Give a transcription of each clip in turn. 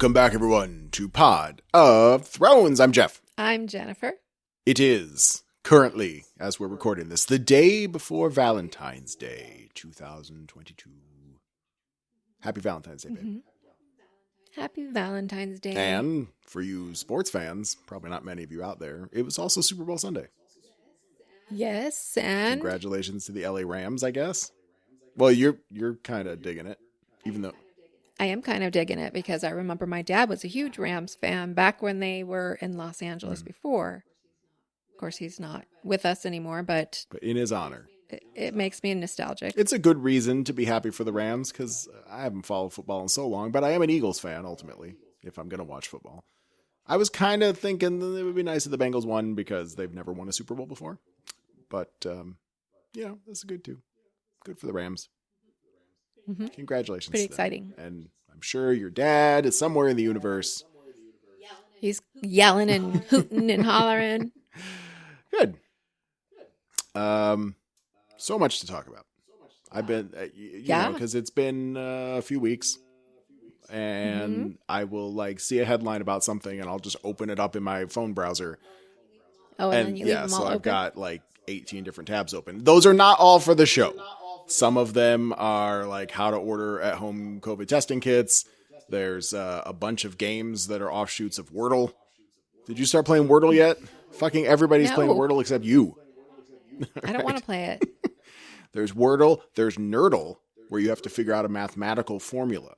Welcome back, everyone, to Pod of Thrones. I'm Jeff. I'm Jennifer. It is currently, as we're recording this, the day before Valentine's Day, 2022. Happy Valentine's Day, babe. Mm-hmm. Happy Valentine's Day. And for you sports fans, probably not many of you out there, it was also Super Bowl Sunday. Yes, and congratulations to the LA Rams, I guess. Well, you're kind of digging it, even though I am kind of digging it because I remember my dad was a huge Rams fan back when they were in Los Angeles before. Of course, he's not with us anymore, but in his honor. It makes me nostalgic. It's a good reason to be happy for the Rams because I haven't followed football in so long, but I am an Eagles fan ultimately if I'm going to watch football. I was kind of thinking that it would be nice if the Bengals won because they've never won a Super Bowl before. But, that's good too. Good for the Rams. Mm-hmm. Congratulations. Pretty exciting. And I'm sure your dad is somewhere in the universe. He's yelling and hooting and hollering. Good. So much to talk about. I've been, because it's been a few weeks, and I will see a headline about something, and I'll just open it up in my phone browser. Oh, and then you leave them all so open? I've got 18 different tabs open. Those are not all for the show. Some of them are how to order at home COVID testing kits. There's a bunch of games that are offshoots of Wordle. Did you start playing Wordle yet? Fucking everybody's playing Wordle except you. I don't want to play it. There's Wordle. There's Nerdle, where you have to figure out a mathematical formula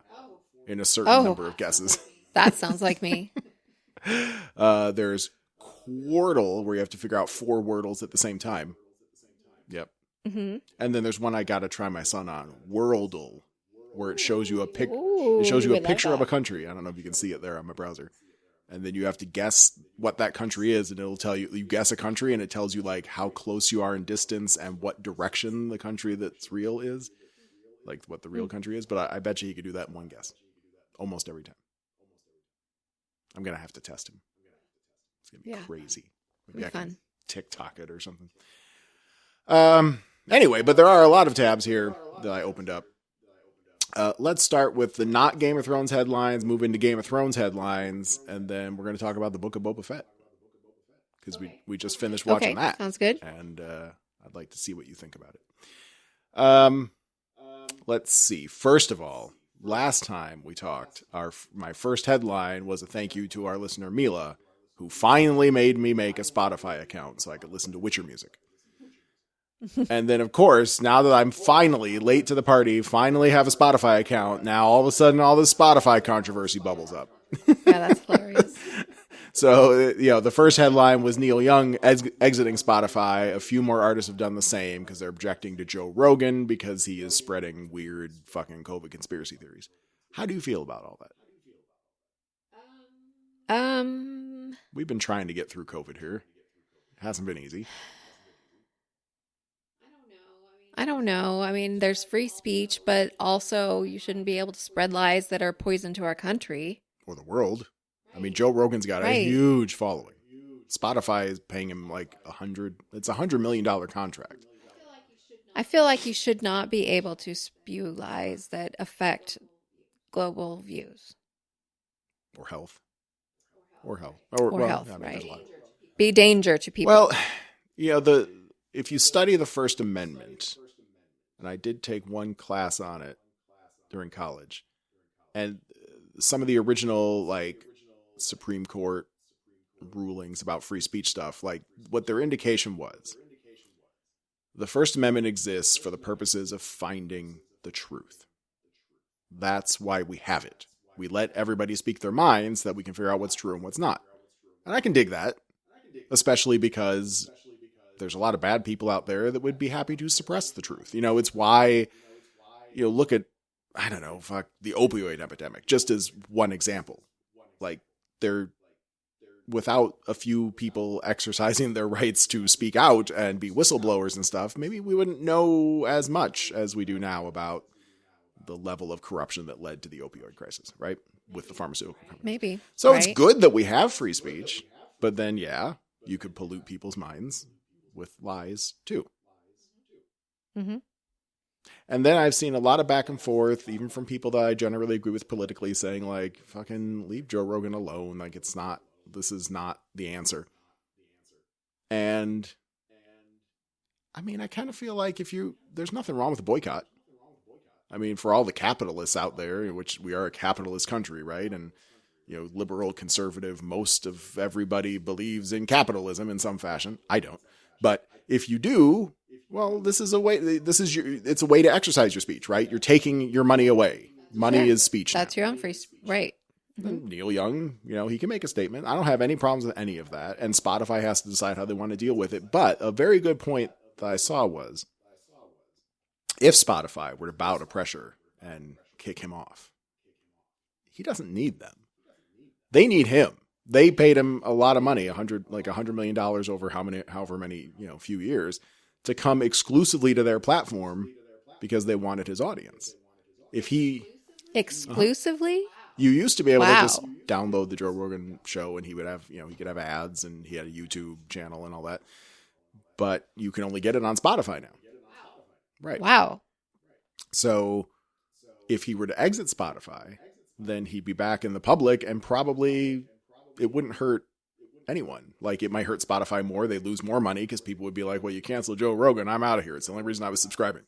in a certain number of guesses. That sounds like me. There's Quordle, where you have to figure out 4 Wordles at the same time. Yep. Mm-hmm. And then there's one I got to try my son on, Worldle, where it shows you a picture of a country. I don't know if you can see it there on my browser. And then you have to guess what that country is, and it'll tell you, you guess a country, and it tells you how close you are in distance and what direction the country that's real is, what the real country is. But I bet you he could do that in one guess almost every time. I'm going to have to test him. It's going to be crazy. Maybe I can TikTok it or something. Anyway, but there are a lot of tabs here that I opened up. Let's start with the not Game of Thrones headlines, move into Game of Thrones headlines, and then we're going to talk about the Book of Boba Fett. Because we just finished watching that. Sounds good. And I'd like to see what you think about it. Let's see. First of all, last time we talked, my first headline was a thank you to our listener Mila, who finally made me make a Spotify account so I could listen to Witcher music. And then, of course, now that I'm finally late to the party, finally have a Spotify account, now all of a sudden all this Spotify controversy bubbles up. Yeah, that's hilarious. So, the first headline was Neil Young exiting Spotify. A few more artists have done the same because they're objecting to Joe Rogan because he is spreading weird fucking COVID conspiracy theories. How do you feel about all that? We've been trying to get through COVID here. It hasn't been easy. I don't know. I mean, there's free speech, but also you shouldn't be able to spread lies that are poison to our country. Or the world. I mean, Joe Rogan's got a huge following. Spotify is paying him it's $100 million contract. I feel like you should not be able to spew lies that affect global views. Or health. Or health, I mean, right. there's a lot. Be danger to people. Well, if you study the First Amendment, and I did take one class on it during college, and some of the original Supreme Court rulings about free speech stuff, what their indication was, the First Amendment exists for the purposes of finding the truth. That's why we have it. We let everybody speak their minds so that we can figure out what's true and what's not. And I can dig that, especially because there's a lot of bad people out there that would be happy to suppress the truth. It's why, look at, the opioid epidemic, just as one example. Without a few people exercising their rights to speak out and be whistleblowers and stuff, maybe we wouldn't know as much as we do now about the level of corruption that led to the opioid crisis, right? With the pharmaceutical companies. Maybe. So It's good that we have free speech, but then, you could pollute people's minds with lies too. Mm-hmm. And then I've seen a lot of back and forth, even from people that I generally agree with politically, saying like, fucking leave Joe Rogan alone. Like this is not the answer. And I mean, I kind of feel like there's nothing wrong with a boycott. I mean, for all the capitalists out there, which we are a capitalist country, right? And, liberal, conservative, most of everybody believes in capitalism in some fashion. I don't. But if you do, well, it's a way to exercise your speech, right? You're taking your money away. Money is speech. That's your own free, right. Mm-hmm. Neil Young, he can make a statement. I don't have any problems with any of that. And Spotify has to decide how they want to deal with it. But a very good point that I saw was, if Spotify were to bow to pressure and kick him off, he doesn't need them. They need him. They paid him a lot of money, $100 million over however many, few years, to come exclusively to their platform because they wanted his audience. If he exclusively, you used to be able to just download the Joe Rogan show and he would have, he could have ads and he had a YouTube channel and all that, but you can only get it on Spotify now. Right. Wow. So if he were to exit Spotify, then he'd be back in the public and probably it wouldn't hurt anyone. Like it might hurt Spotify more. They'd lose more money because people would be like, well, you canceled Joe Rogan. I'm out of here. It's the only reason I was subscribing.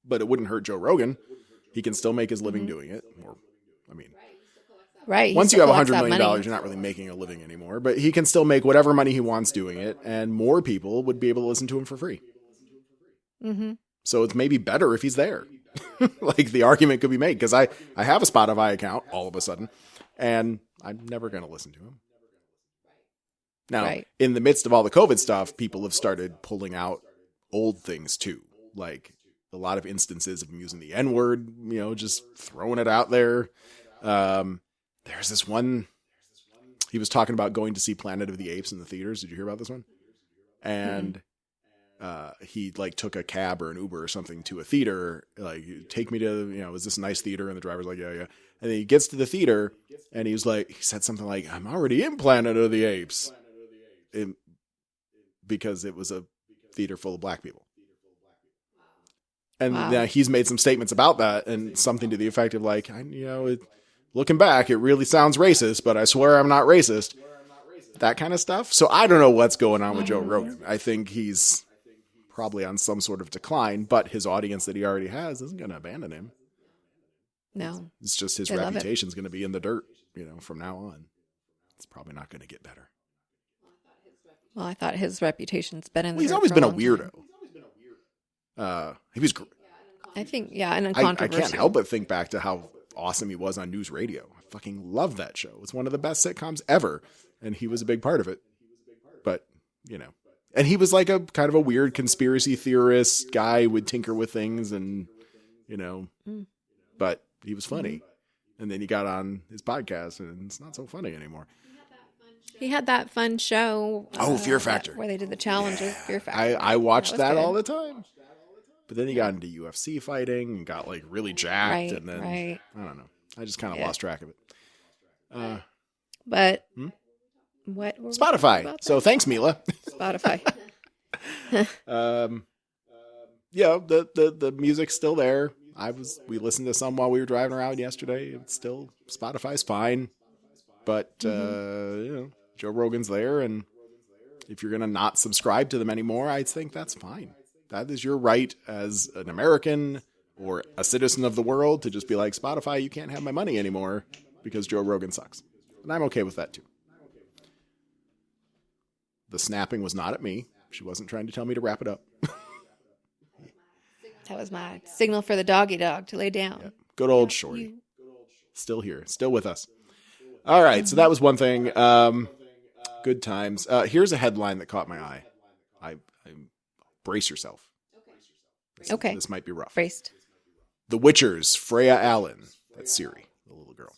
But it wouldn't hurt Joe Rogan. He can still make his living doing it. Right. Once you have $100 million, you're not really making a living anymore, but he can still make whatever money he wants doing it. And more people would be able to listen to him for free. Mm-hmm. So it's maybe better if he's there. Like the argument could be made because I have a Spotify account all of a sudden and I'm never going to listen to him. Now, in the midst of all the COVID stuff, people have started pulling out old things too. Like a lot of instances of him using the N-word, just throwing it out there. There's this one, he was talking about going to see Planet of the Apes in the theaters. Did you hear about this one? And he took a cab or an Uber or something to a theater, like, take me to, is this a nice theater? And the driver's like, yeah. And then he gets to the theater and he said something like, I'm already in Planet of the Apes. Because it was a theater full of black people. And he's made some statements about that and something to the effect of like, looking back, it really sounds racist, but I swear I'm not racist. That kind of stuff. So I don't know what's going on with Joe Rogan. I think he's probably on some sort of decline, but his audience that he already has isn't going to abandon him. No. It's just his reputation's going to be in the dirt, from now on. It's probably not going to get better. Well, I thought his reputation's been in the dirt. He's always been a weirdo. He was I think, and uncontroversial. I can't help but think back to how awesome he was on news radio. I fucking love that show. It's one of the best sitcoms ever. And he was a big part of it. But, and he was like a kind of a weird conspiracy theorist guy, would tinker with things and, but he was funny. And then he got on his podcast and it's not so funny anymore. He had that fun show. Fear Factor. Where they did the challenges. Yeah. Fear Factor. I watched that all the time. But then he got into UFC fighting and got really jacked. Right, and then, I don't know. I just kind of lost track of it. But what? Spotify. So thanks, Mila. Spotify. The music's still there. We listened to some while we were driving around yesterday. It's still, Spotify's fine. But, Joe Rogan's there. And if you're going to not subscribe to them anymore, I think that's fine. That is your right as an American or a citizen of the world to just be like, Spotify, you can't have my money anymore because Joe Rogan sucks. And I'm okay with that too. The snapping was not at me. She wasn't trying to tell me to wrap it up. That was my signal for the doggy dog to lay down. Yeah. Good old Shorty. Still here. Still with us. All right. So that was one thing. Good times. Here's a headline that caught my eye. I brace yourself. Okay. This might be rough. Braced. The Witcher's Freya Allen. That's Ciri, the little girl.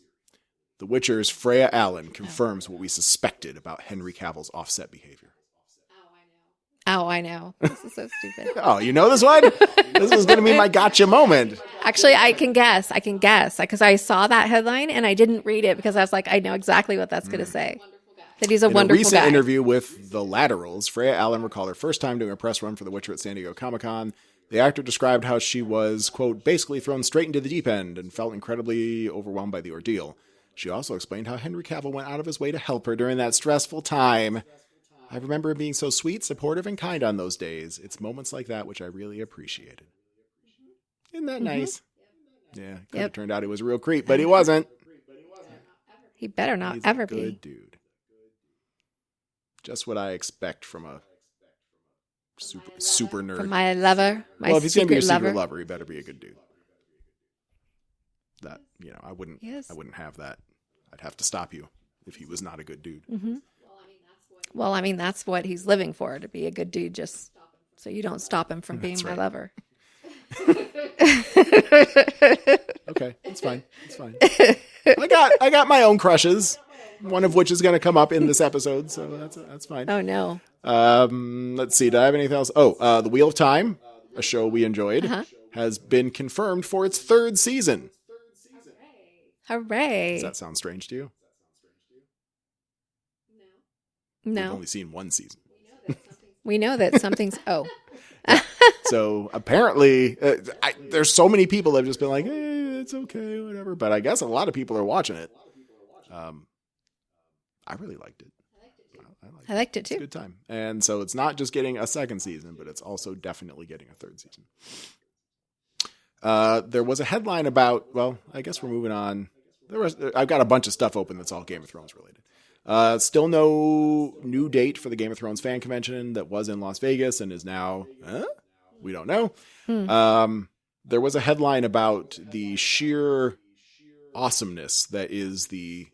The Witcher's Freya Allen confirms what we suspected about Henry Cavill's offset behavior. Oh, I know. This is so stupid. Oh, you know this one? This was going to be my gotcha moment. Actually, I can guess because I saw that headline and I didn't read it because I was like, I know exactly what that's going to say. That he's a wonderful guy. In a recent interview with The Laterals, Freya Allen recalled her first time doing a press run for The Witcher at San Diego Comic-Con. The actor described how she was, quote, basically thrown straight into the deep end and felt incredibly overwhelmed by the ordeal. She also explained how Henry Cavill went out of his way to help her during that stressful time. I remember him being so sweet, supportive, and kind on those days. It's moments like that which I really appreciated. Isn't that nice? Yeah, could have turned out he was a real creep, but he wasn't. He better not He's ever a good be. dude. Just what I expect from a super nerd. From my lover, my well, if he's going to be your secret secret lover. lover, he better be a good dude. That, I wouldn't have that. I'd have to stop you if he was not a good dude. Mm-hmm. Well, I mean, that's what he's living for, to be a good dude, just so you don't stop him from being my lover. Okay, it's fine. It's fine. I got my own crushes, one of which is going to come up in this episode, so that's fine. Oh no. Let's see. Do I have anything else? Oh, The Wheel of Time, a show we enjoyed, has been confirmed for its 3rd season. Hooray! Does that sound strange to you? No. We've only seen 1 season. We know that something's. Oh. So apparently, there's so many people that have just been like, hey, it's okay, whatever. But I guess a lot of people are watching it. I really liked it. I liked it too. It's a good time. And so it's not just getting a 2nd season, but it's also definitely getting a 3rd season. There was a headline about, well, I guess we're moving on. I've got a bunch of stuff open that's all Game of Thrones related. Still no new date for the Game of Thrones fan convention that was in Las Vegas and is now, we don't know. There was a headline about the sheer awesomeness that is the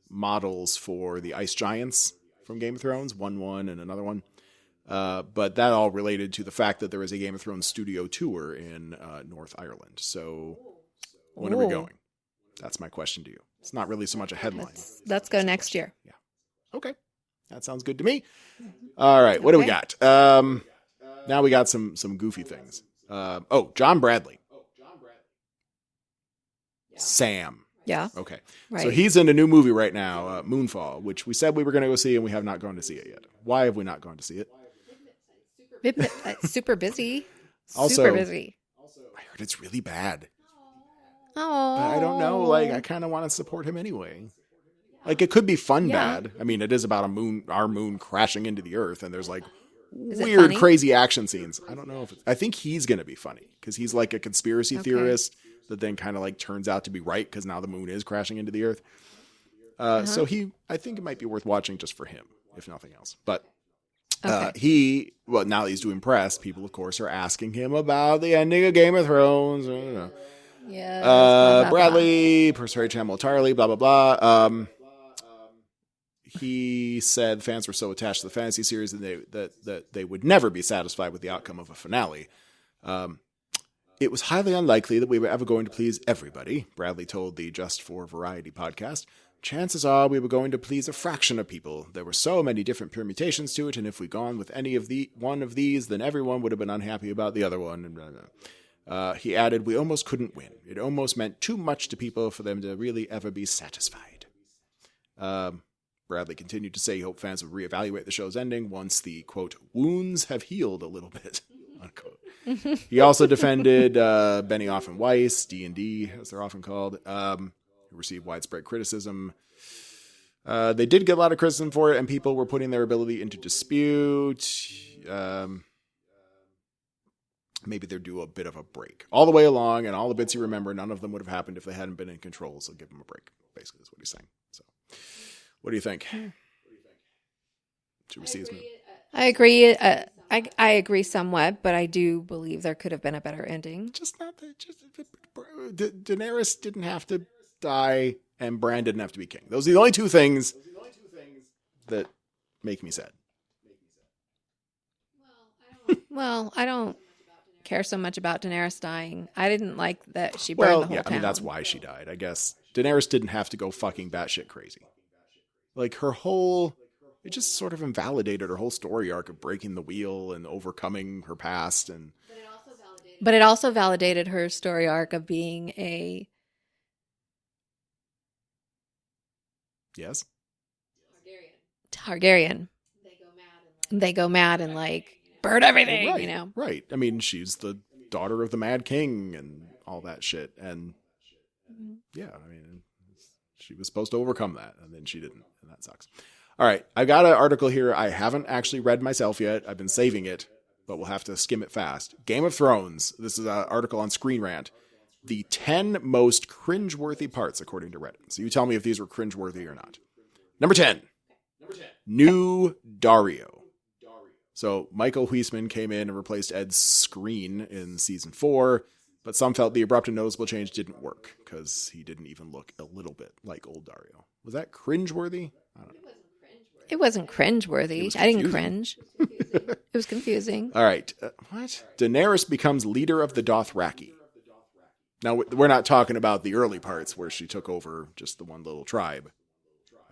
models for the ice giants from Game of Thrones, one and another one. But that all related to the fact that there is a Game of Thrones studio tour in North Ireland. So when are we going? That's my question to you. It's not really so much a headline. Let's go next year. Yeah. Okay. That sounds good to me. All right. What do we got? Now we got some goofy things. John Bradley. Sam. Yeah. Okay. Right. So he's in a new movie right now, Moonfall, which we said we were going to go see, and we have not gone to see it yet. Why have we not gone to see it? Super busy. Also, super busy. I heard it's really bad. Oh. But I don't know. Like, I kind of want to support him anyway. Like, it could be fun bad. I mean, it is about our moon crashing into the earth, and there's like weird, crazy action scenes. I don't know if I think he's going to be funny because he's like a conspiracy theorist that then kind of like turns out to be right because now the moon is crashing into the earth. So I think it might be worth watching just for him, if nothing else. But now that he's doing press, people, of course, are asking him about the ending of Game of Thrones. Yeah. Bradley persuaded Hamill entirely, blah, blah, blah. He said fans were so attached to the fantasy series that they would never be satisfied with the outcome of a finale. It was highly unlikely that we were ever going to please everybody, Bradley told the Just for Variety podcast. Chances are we were going to please a fraction of people. There were so many different permutations to it, and if we'd gone with any of one of these, then everyone would have been unhappy about the other one. And blah, blah. He added, we almost couldn't win. It almost meant too much to people for them to really ever be satisfied. Bradley continued to say he hoped fans would reevaluate the show's ending once the, quote, wounds have healed a little bit, unquote. He also defended Benioff and Weiss, D&D, as they're often called, who received widespread criticism. They did get a lot of criticism for it, and people were putting their ability into dispute. Maybe they're due a bit of a break. All the way along, and all the bits you remember, none of them would have happened if they hadn't been in control, so give them a break, basically, is what he's saying. So, what do you think? Should we see his movie? I agree. I agree somewhat, but I do believe there could have been a better ending. Daenerys didn't have to die, and Bran didn't have to be king. Those are the only two things that make me sad. Well, I don't care so much about Daenerys dying. I didn't like that she burned the whole town. I mean, that's why she died, I guess. Daenerys didn't have to go fucking batshit crazy. Like, it just sort of invalidated her whole story arc of breaking the wheel and overcoming her past. But it also validated her story arc of being a... Yes? Targaryen. They go mad and like burn everything, Right. I mean, she's the daughter of the Mad King and all that shit. And yeah, I mean, she was supposed to overcome that, and then she didn't, and that sucks. All right, I got an article here I haven't actually read myself yet. I've been saving it, but we'll have to skim it fast. Game of Thrones. This is an article on Screen Rant. The 10 most cringeworthy parts, according to Reddit. So you tell me if these were cringeworthy or not. Number 10. New Dario. So Michael Huisman came in and replaced Ed Skrein in season 4, but some felt the abrupt and noticeable change didn't work because he didn't even look a little bit like old Dario. Was that cringeworthy? I don't know. It wasn't cringeworthy. I didn't cringe. It was confusing. All right. What? Daenerys becomes leader of the Dothraki. Now, we're not talking about the early parts where she took over just the one little tribe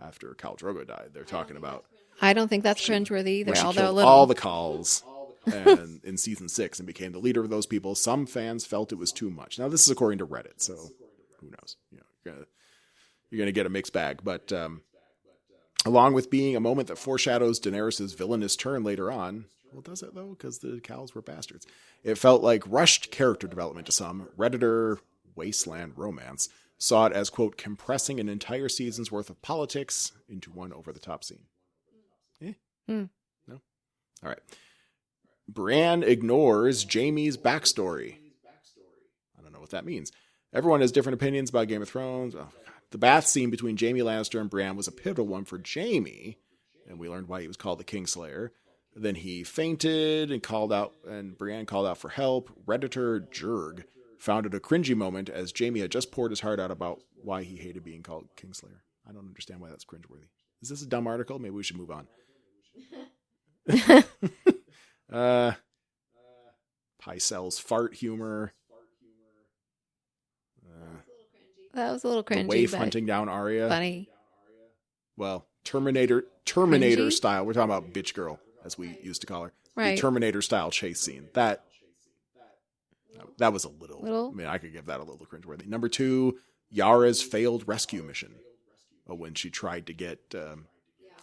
after Khal Drogo died. They're talking about... I don't think that's cringeworthy either, although a little. All the Khals and in season 6 and became the leader of those people. Some fans felt it was too much. Now, this is according to Reddit, so who knows? You're gonna get a mixed bag. But along with being a moment that foreshadows Daenerys' villainous turn later on, well, does it though? Because the Khals were bastards. It felt like rushed character development to some. Redditor Wasteland Romance saw it as, quote, compressing an entire season's worth of politics into one over-the-top scene. No? All right. Brienne ignores Jaime's backstory. I don't know what that means. Everyone has different opinions about Game of Thrones. Oh, the bath scene between Jaime Lannister and Brienne was a pivotal one for Jaime, and we learned why he was called the Kingslayer. Then he fainted and Brienne called out for help. Redditor Jurg found it a cringy moment as Jaime had just poured his heart out about why he hated being called Kingslayer. I don't understand why that's cringeworthy. Is this a dumb article? Maybe we should move on. Pycelle's fart humor. That was a little cringy. Waif hunting down Arya. Funny. Well, Terminator cringy? Style. We're talking about bitch girl, as we used to call her. Right. The Terminator style chase scene. That was a little. I mean, I could give that a little cringeworthy. Number 2, Yara's failed rescue mission. When she tried to get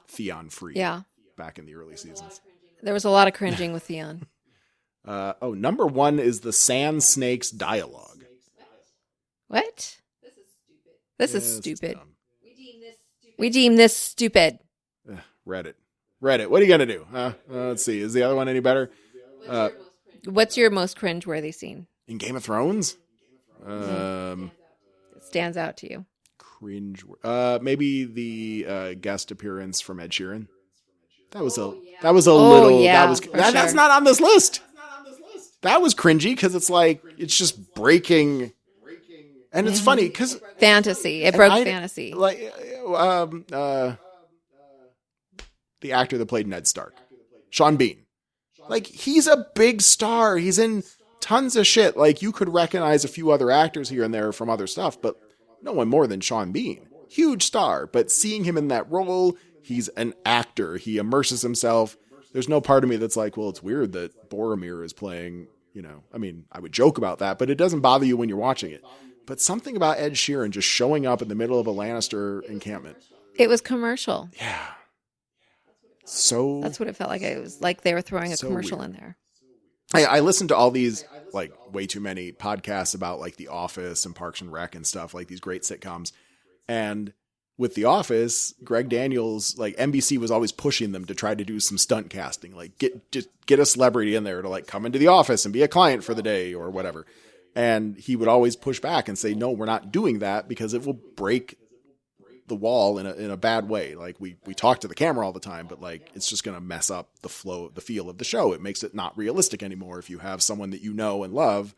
Theon free. Yeah. Back in the early seasons. There was a lot of cringing with Theon. Number 1 is the Sand Snakes dialogue. What? This is stupid. Dumb. We deem this stupid. Reddit. What are you going to do? Let's see. Is the other one any better? What's your most cringeworthy scene? In Game of Thrones? It stands out to you. Cringe. Maybe the guest appearance from Ed Sheeran. That was a little. Yeah, that's not on this list. That was cringy because it's like it's just breaking, and it's funny because fantasy. It broke fantasy. Like the actor that played Ned Stark, Sean Bean. Like he's a big star. He's in tons of shit. Like you could recognize a few other actors here and there from other stuff, but no one more than Sean Bean. Huge star, but seeing him in that role. He's an actor. He immerses himself. There's no part of me that's like, well, it's weird that Boromir is playing, I mean, I would joke about that, but it doesn't bother you when you're watching it. But something about Ed Sheeran just showing up in the middle of a Lannister encampment. It was commercial. Yeah. That's what it felt like. It was like they were throwing a commercial weird. In there. I listened to all these, like, way too many podcasts about, like, The Office and Parks and Rec and stuff, like these great sitcoms. And with The Office, Greg Daniels, like NBC was always pushing them to try to do some stunt casting, like get a celebrity in there to like come into the office and be a client for the day or whatever. And he would always push back and say, no, we're not doing that because it will break the wall in a bad way. Like we talk to the camera all the time, but like, it's just going to mess up the flow, the feel of the show. It makes it not realistic anymore. If you have someone that you know and love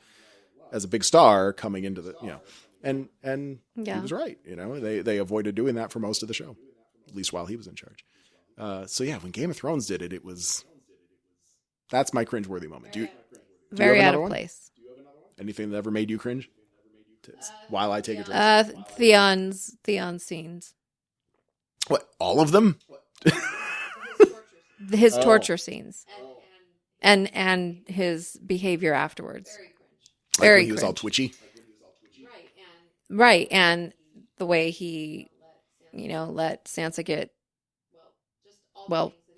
as a big star coming into the, And yeah. He was right. They avoided doing that for most of the show, at least while he was in charge. So yeah, when Game of Thrones did it, that's my cringeworthy moment. Do you Very have out of one? place. Anything that ever made you cringe? While I take a drink. Theon's scenes. What? All of them? His torture scenes. And his behavior afterwards. Very when he was all twitchy. Right, and the way he, let Sansa get,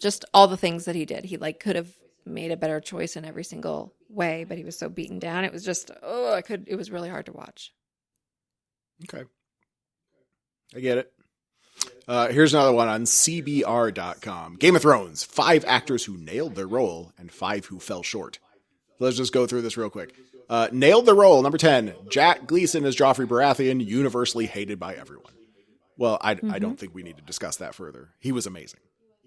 just all the things that he did. He could have made a better choice in every single way, but he was so beaten down. It was just, it was really hard to watch. Okay. I get it. Here's another one on CBR.com. Game of Thrones, 5 actors who nailed their role and 5 who fell short. Let's just go through this real quick. Nailed the role, number 10, Jack Gleeson as Joffrey Baratheon, universally hated by everyone. Well, I don't think we need to discuss that further. He was amazing.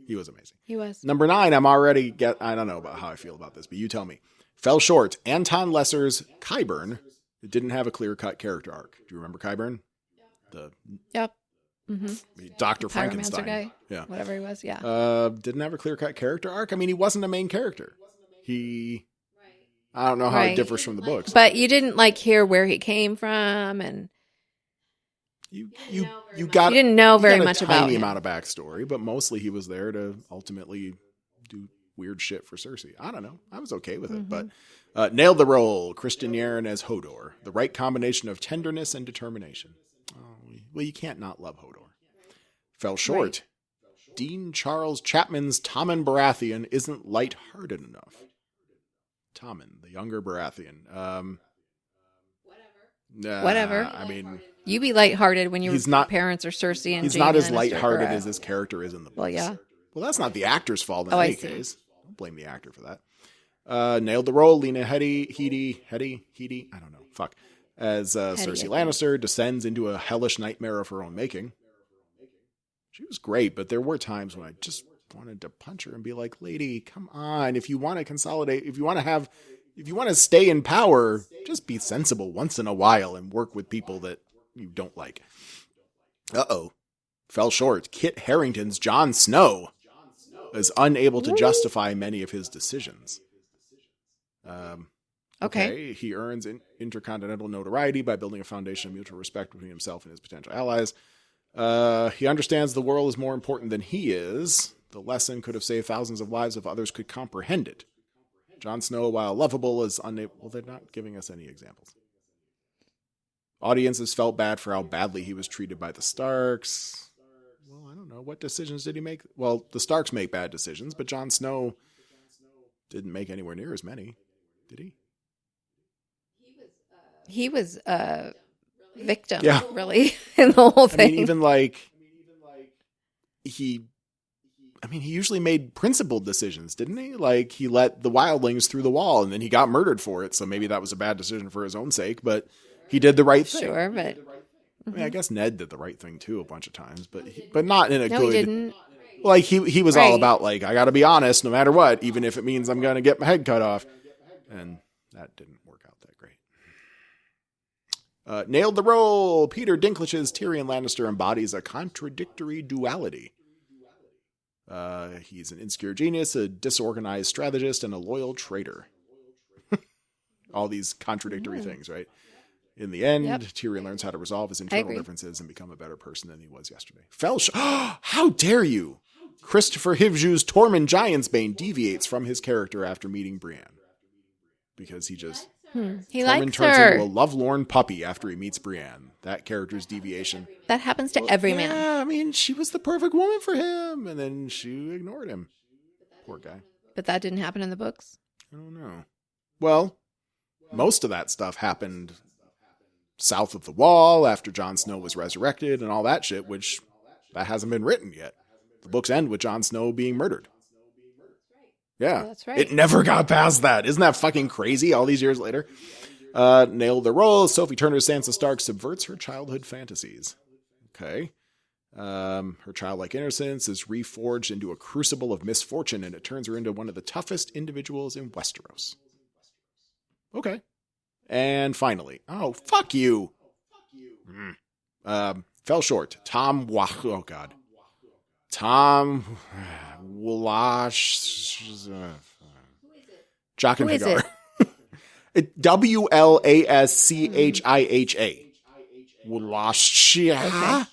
He was. Number 9, I don't know about how I feel about this, but you tell me. Fell short, Anton Lesser's Qyburn. It didn't have a clear-cut character arc. Do you remember Qyburn? Yep. Mm-hmm. Dr. Frankenstein. Guy, yeah. Whatever he was, yeah. Didn't have a clear-cut character arc. I mean, he wasn't a main character. I don't know how it differs from the books. But you didn't hear where he came from, and you didn't know very much about him. A tiny amount of backstory, but mostly he was there to ultimately do weird shit for Cersei. I don't know. I was okay with it, but nailed the role. Christian Yerin as Hodor. The right combination of tenderness and determination. Well, you can't not love Hodor. Fell short. Right. Dean Charles Chapman's Tommen Baratheon isn't lighthearted enough. Tommen, the younger Baratheon. Whatever. I mean, you be lighthearted when your parents are Cersei and he's Jaime not as Lannister, lighthearted as his character is in the books. Well, yeah. Well, that's not the actor's fault in any case. Don't blame the actor for that. Nailed the role. Lena Headey. I don't know. Fuck. As Cersei Lannister descends into a hellish nightmare of her own making. She was great, but there were times when I just wanted to punch her and be like, lady, come on. If you want to consolidate, if you want to stay in power, just be sensible once in a while and work with people that you don't like. Fell short. Kit Harington's Jon Snow is unable to justify many of his decisions. Okay. He earns intercontinental notoriety by building a foundation of mutual respect between himself and his potential allies. He understands the world is more important than he is. The lesson could have saved thousands of lives if others could comprehend it. Jon Snow, while lovable, is unable... Well, they're not giving us any examples. Audiences felt bad for how badly he was treated by the Starks. Well, I don't know. What decisions did he make? Well, the Starks make bad decisions, but Jon Snow didn't make anywhere near as many. Did he? He was a victim, really, in the whole thing. I mean, even he usually made principled decisions, didn't he? Like, he let the wildlings through the wall, and then he got murdered for it, so maybe that was a bad decision for his own sake, but he did the right thing. Sure, but... I mean, I guess Ned did the right thing, too, a bunch of times, but not in a good... No, he didn't. Like, he was all about, I gotta be honest no matter what, even if it means I'm gonna get my head cut off. And that didn't work out that great. Nailed the role. Peter Dinklage's Tyrion Lannister embodies a contradictory duality. He's an insecure genius, a disorganized strategist, and a loyal traitor. All these contradictory things, right? In the end, Tyrion learns how to resolve his internal differences and become a better person than he was yesterday. How dare you! Christopher Hivju's Tormund Giantsbane deviates from his character after meeting Brienne. Because he just... He Tormund likes turns her. into a lovelorn puppy after he meets Brienne. That character's deviation. That happens to every man. Yeah, I mean, she was the perfect woman for him, and then she ignored him. Poor guy. But that didn't happen in the books? I don't know. Well, most of that stuff happened south of the Wall after Jon Snow was resurrected and all that shit, which that hasn't been written yet. The books end with Jon Snow being murdered. Yeah, that's right. It never got past that. Isn't that fucking crazy all these years later? Nailed the role. Sophie Turner's Sansa Stark subverts her childhood fantasies. Okay. Her childlike innocence is reforged into a crucible of misfortune, and it turns her into one of the toughest individuals in Westeros. Okay. And finally, fuck you. Fell short. Tom Wash. Jock and Hagar. WLASCHIHA. Wallashia. I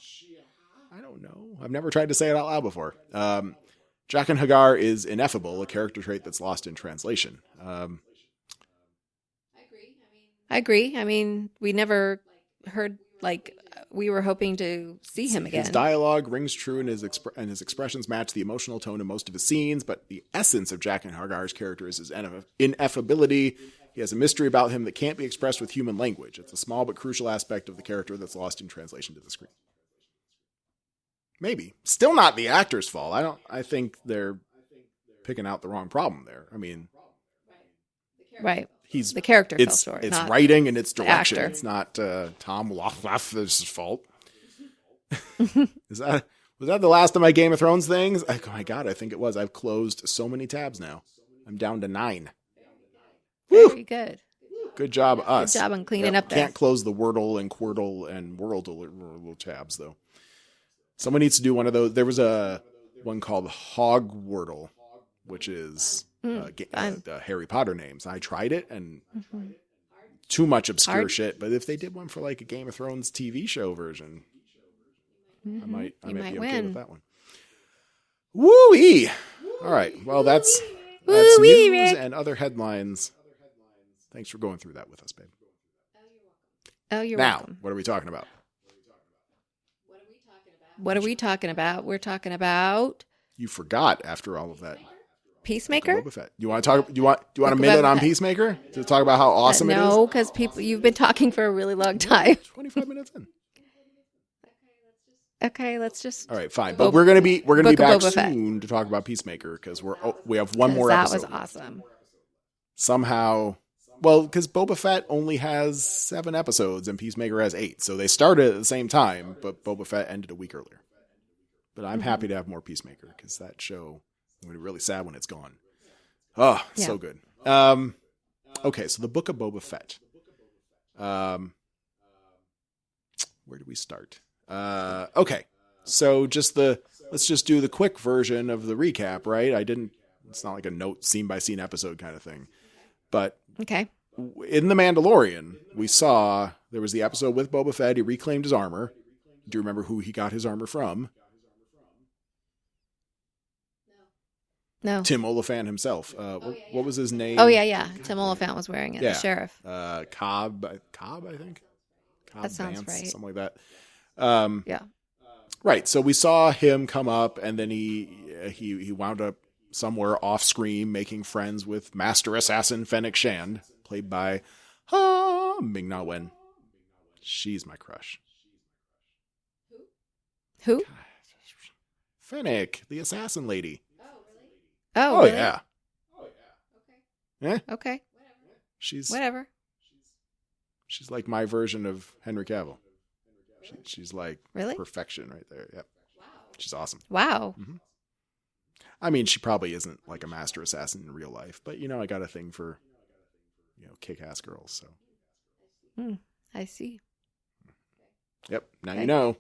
don't know. I've never tried to say it out loud before. Jock and Hagar is ineffable, a character trait that's lost in translation. I agree. I mean, we never heard we were hoping to see him again. His dialogue rings true, and his expressions match the emotional tone in most of his scenes. But the essence of Jaqen H'ghar's character is his ineffability. He has a mystery about him that can't be expressed with human language. It's a small but crucial aspect of the character that's lost in translation to the screen. Maybe. Still not the actor's fault. I think they're picking out the wrong problem there. I mean, right. The character fell short. It's writing and it's direction. Actor. It's not Tom Laughl's fault. Was that the last of my Game of Thrones things? Oh my God, I think it was. I've closed so many tabs now. I'm down to 9. Very good. Good job, us. Good job on cleaning up there. Can't close the Wordle and Quirtle and Worldle tabs, though. Someone needs to do one of those. There was one called Hog Wordle, which is the Harry Potter names. I tried it, and too much obscure shit. But if they did one for like a Game of Thrones TV show version, I might be okay with that one. Woo-wee! All right. Well, that's Woo-wee, news Rick. and other headlines. Thanks for going through that with us, babe. Oh, you're now, welcome. what are we talking about? What are we talking about? We're talking about You forgot after all of that. Peacemaker. Boba Fett. You want to talk? Do you want a Book of minute Boba on Fett. Peacemaker to talk about how awesome it is? No, because you've been talking for a really long time. 25 minutes in. Okay, let's just. All right, fine. But we're gonna be Book of back Boba Fett. soon to talk about Peacemaker because we have one more That episode. was awesome. Somehow, well, because Boba Fett only has 7 episodes and Peacemaker has 8, so they started at the same time, but Boba Fett ended a week earlier. But I'm happy to have more Peacemaker because that show, I'm gonna be really sad when it's gone. Oh, Yeah. so good. Okay, so the Book of Boba Fett. Where do we start? Okay, so let's just do the quick version of the recap, right? It's not like a note scene by scene episode kind of thing, but Okay. in The Mandalorian, we saw there was the episode with Boba Fett. He reclaimed his armor. Do you remember who he got his armor from? No. Tim Oliphant himself. What was his name? Oh yeah. Tim Oliphant was wearing it. Yeah. The sheriff. Cobb, I think. Cobb That sounds Vance, right. something like that. Yeah. Right. So we saw him come up, and then he wound up somewhere off screen making friends with Master Assassin Fennec Shand, played by Ming-Na Wen. She's my crush. Who? Fennec, the assassin lady. Oh, Oh really? yeah. Okay. She's Whatever. She's like my version of Henry Cavill. She's like Really? perfection right there. Yep. She's awesome. Wow. I mean, she probably isn't like a master assassin in real life, but I got a thing for, kick-ass girls. So. I see. Yep. Now Okay. you know.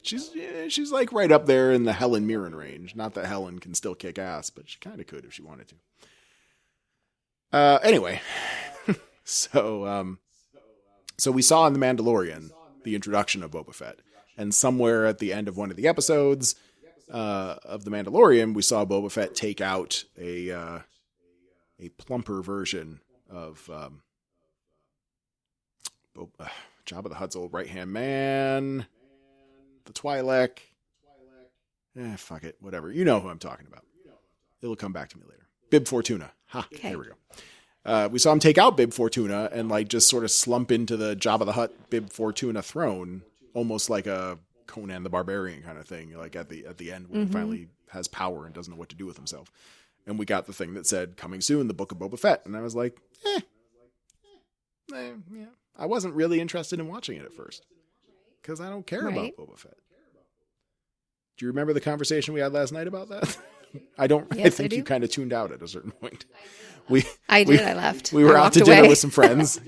She's like right up there in the Helen Mirren range. Not that Helen can still kick ass, but she kind of could if she wanted to. Anyway, so we saw in The Mandalorian the introduction of Boba Fett, and somewhere at the end of one of the episodes of The Mandalorian, we saw Boba Fett take out a plumper version of Jabba the Hutt's old right-hand man. The Twi'lek. Fuck it. Whatever. You know who I'm talking about. It'll come back to me later. Bib Fortuna. Ha. Okay. There we go. We saw him take out Bib Fortuna and just sort of slump into the Jabba the Hutt Bib Fortuna throne, almost like a Conan the Barbarian kind of thing. Like at the end when he finally has power and doesn't know what to do with himself. And we got the thing that said coming soon, the Book of Boba Fett, and I was like, yeah. I wasn't really interested in watching it at first. Because I don't care about Boba Fett. Do you remember the conversation we had last night about that? I don't. Yes, I think I do. you kind of tuned out at a certain point. I did. I left. We were I out to walked dinner away. with some friends,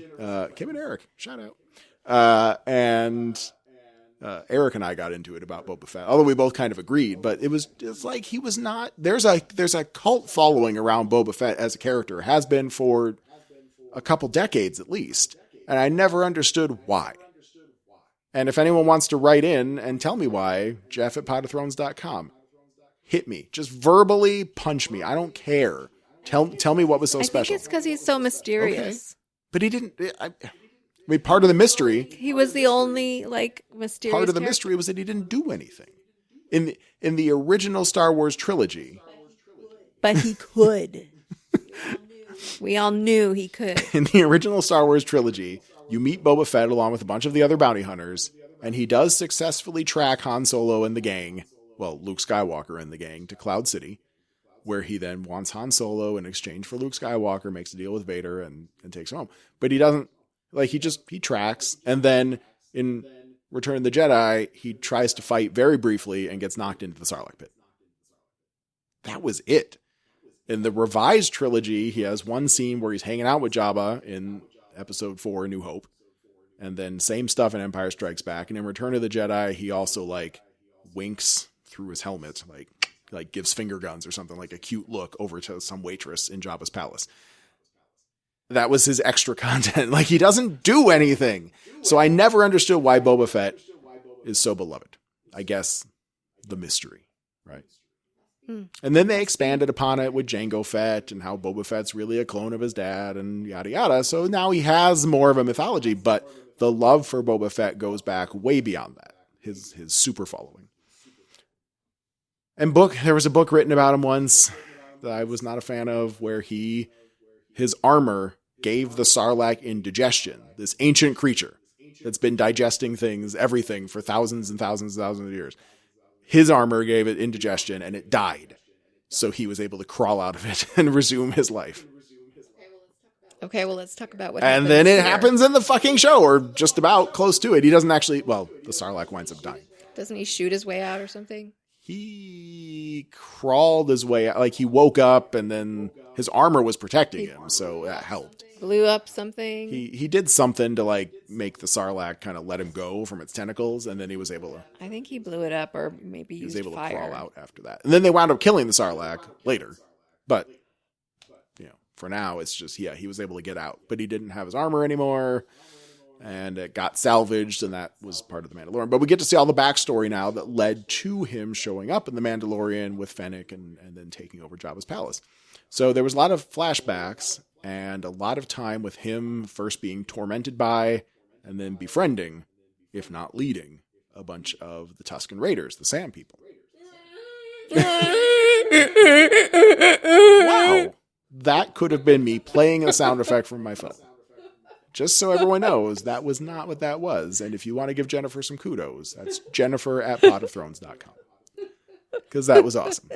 Kim and Eric. Shout out. And Eric and I got into it about Boba Fett, although we both kind of agreed. But it's like he was not. There's a cult following around Boba Fett as a character. Has been for a couple decades at least, and I never understood why. And if anyone wants to write in and tell me why, jeff@potofthrones.com. Hit me. Just verbally punch me. I don't care. Tell me what was so I special. think it's because he's so mysterious. But he didn't. I mean, part of the mystery. He was the only like mysterious. Part of the character. mystery was that he didn't do anything in the original Star Wars trilogy. But he could. We all knew he could. In the original Star Wars trilogy, you meet Boba Fett along with a bunch of the other bounty hunters, and he does successfully track Han Solo and the gang, well, Luke Skywalker and the gang, to Cloud City, where he then wants Han Solo in exchange for Luke Skywalker, makes a deal with Vader, and takes him home. But he doesn't, like, he tracks, and then in Return of the Jedi, he tries to fight very briefly and gets knocked into the Sarlacc pit. That was it. In the revised trilogy, he has one scene where he's hanging out with Jabba in Episode 4, A New Hope. And then same stuff in Empire Strikes Back. And in Return of the Jedi, he also, like, winks through his helmet, like gives finger guns or something, like a cute look over to some waitress in Jabba's palace. That was his extra content. Like, he doesn't do anything. So I never understood why Boba Fett is so beloved. I guess the mystery, right? And then they expanded upon it with Jango Fett and how Boba Fett's really a clone of his dad and yada yada. So now he has more of a mythology, but the love for Boba Fett goes back way beyond that. His super following. And there was a book written about him once that I was not a fan of, where his armor gave the Sarlacc indigestion, this ancient creature that's been digesting everything for thousands and thousands and thousands of years. His armor gave it indigestion and it died. So he was able to crawl out of it and resume his life. Okay, well, let's talk about what happens. And then it happens in the fucking show, or just about close to it. He doesn't actually, the Sarlacc winds up dying. Doesn't he shoot his way out or something? He crawled his way out. Like, he woke up and then his armor was protecting him. So that helped. Blew up something. He did something to, like, make the Sarlacc kind of let him go from its tentacles, and then he was able to... I think he blew it up, or maybe he was used able fire. to crawl out after that. And then they wound up killing the Sarlacc later. But, for now, it's just, he was able to get out. But he didn't have his armor anymore, and it got salvaged, and that was part of the Mandalorian. But we get to see all the backstory now that led to him showing up in the Mandalorian with Fennec and then taking over Jabba's palace. So there was a lot of flashbacks and a lot of time with him first being tormented by and then befriending, if not leading, a bunch of the Tusken Raiders, the Sand People. Wow. That could have been me playing a sound effect from my phone. Just so everyone knows, that was not what that was. And if you want to give Jennifer some kudos, that's Jennifer@potofthrones.com. Because that was awesome.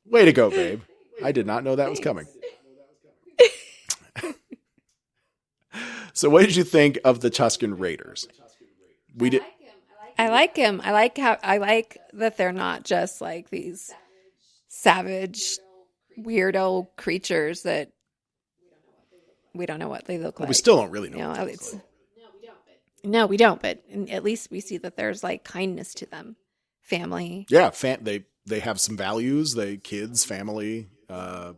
Way to go, babe. I did not know that was coming. So what did you think of the Tusken Raiders? I like him. I like that they're not just like these savage, weirdo creatures that we don't know what they look like. We still don't really know. No, we don't. But at least we see that there's like kindness to them. Family. Yeah, they have some values. Kids, family, the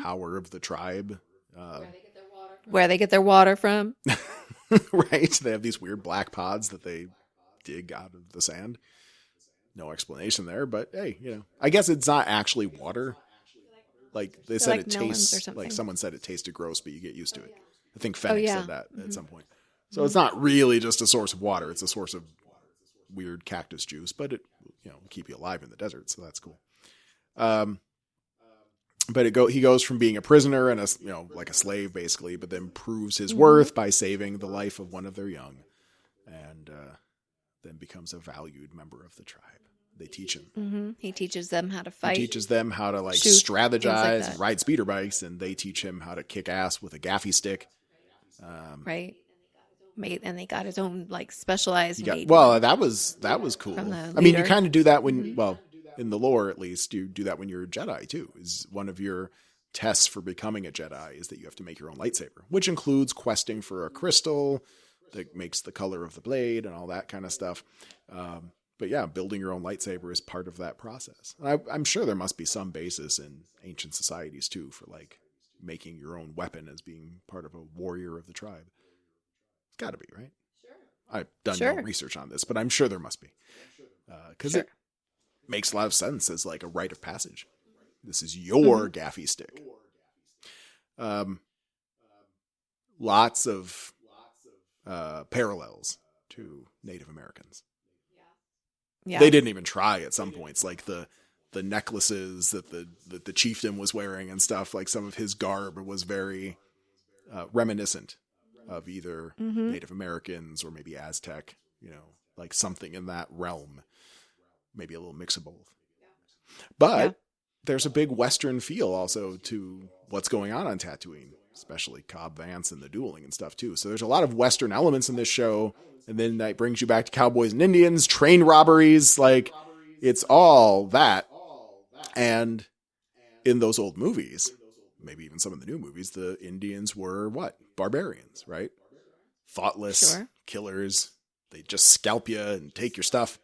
power of the tribe. Where they get their water from. Right. They have these weird black pods that they dig out of the sand. No explanation there, but hey, I guess it's not actually water. Like they said, it tastes like someone said it tasted gross, but you get used to it. I think Fennec said that at some point. So it's not really just a source of water. It's a source of weird cactus juice, but it will keep you alive in the desert. So that's cool. But he goes from being a prisoner and like a slave basically, but then proves his worth by saving the life of one of their young, and then becomes a valued member of the tribe. They teach him. Mm-hmm. He teaches them how to fight. He teaches them how to strategize and ride speeder bikes, and they teach him how to kick ass with a gaffy stick. Right. And they got his own specialized. That was cool. I mean, you kind of do that when in the lore at least, you do that when you're a Jedi too. Is one of your tests for becoming a Jedi is that you have to make your own lightsaber, which includes questing for a crystal that makes the color of the blade and all that kind of stuff. But yeah, building your own lightsaber is part of that process. And I'm sure there must be some basis in ancient societies too for making your own weapon as being part of a warrior of the tribe. It's got to be, right? Sure. I've done no research on this, but I'm sure there must be. Because it makes a lot of sense as a rite of passage. This is your gaffy stick. lots of parallels to Native Americans. Yeah. They didn't even try at some points, like the necklaces that the chieftain was wearing and stuff. Like some of his garb was very reminiscent of either Native Americans or maybe Aztec, like something in that realm, maybe a little mix of both. But there's a big Western feel also to what's going on Tatooine, especially Cobb Vanth and the dueling and stuff too. So there's a lot of Western elements in this show. And then that brings you back to cowboys and Indians, train robberies. Like it's all that. And in those old movies, maybe even some of the new movies, the Indians were what? Barbarians, right? Thoughtless killers. They just scalp you and take your stuff.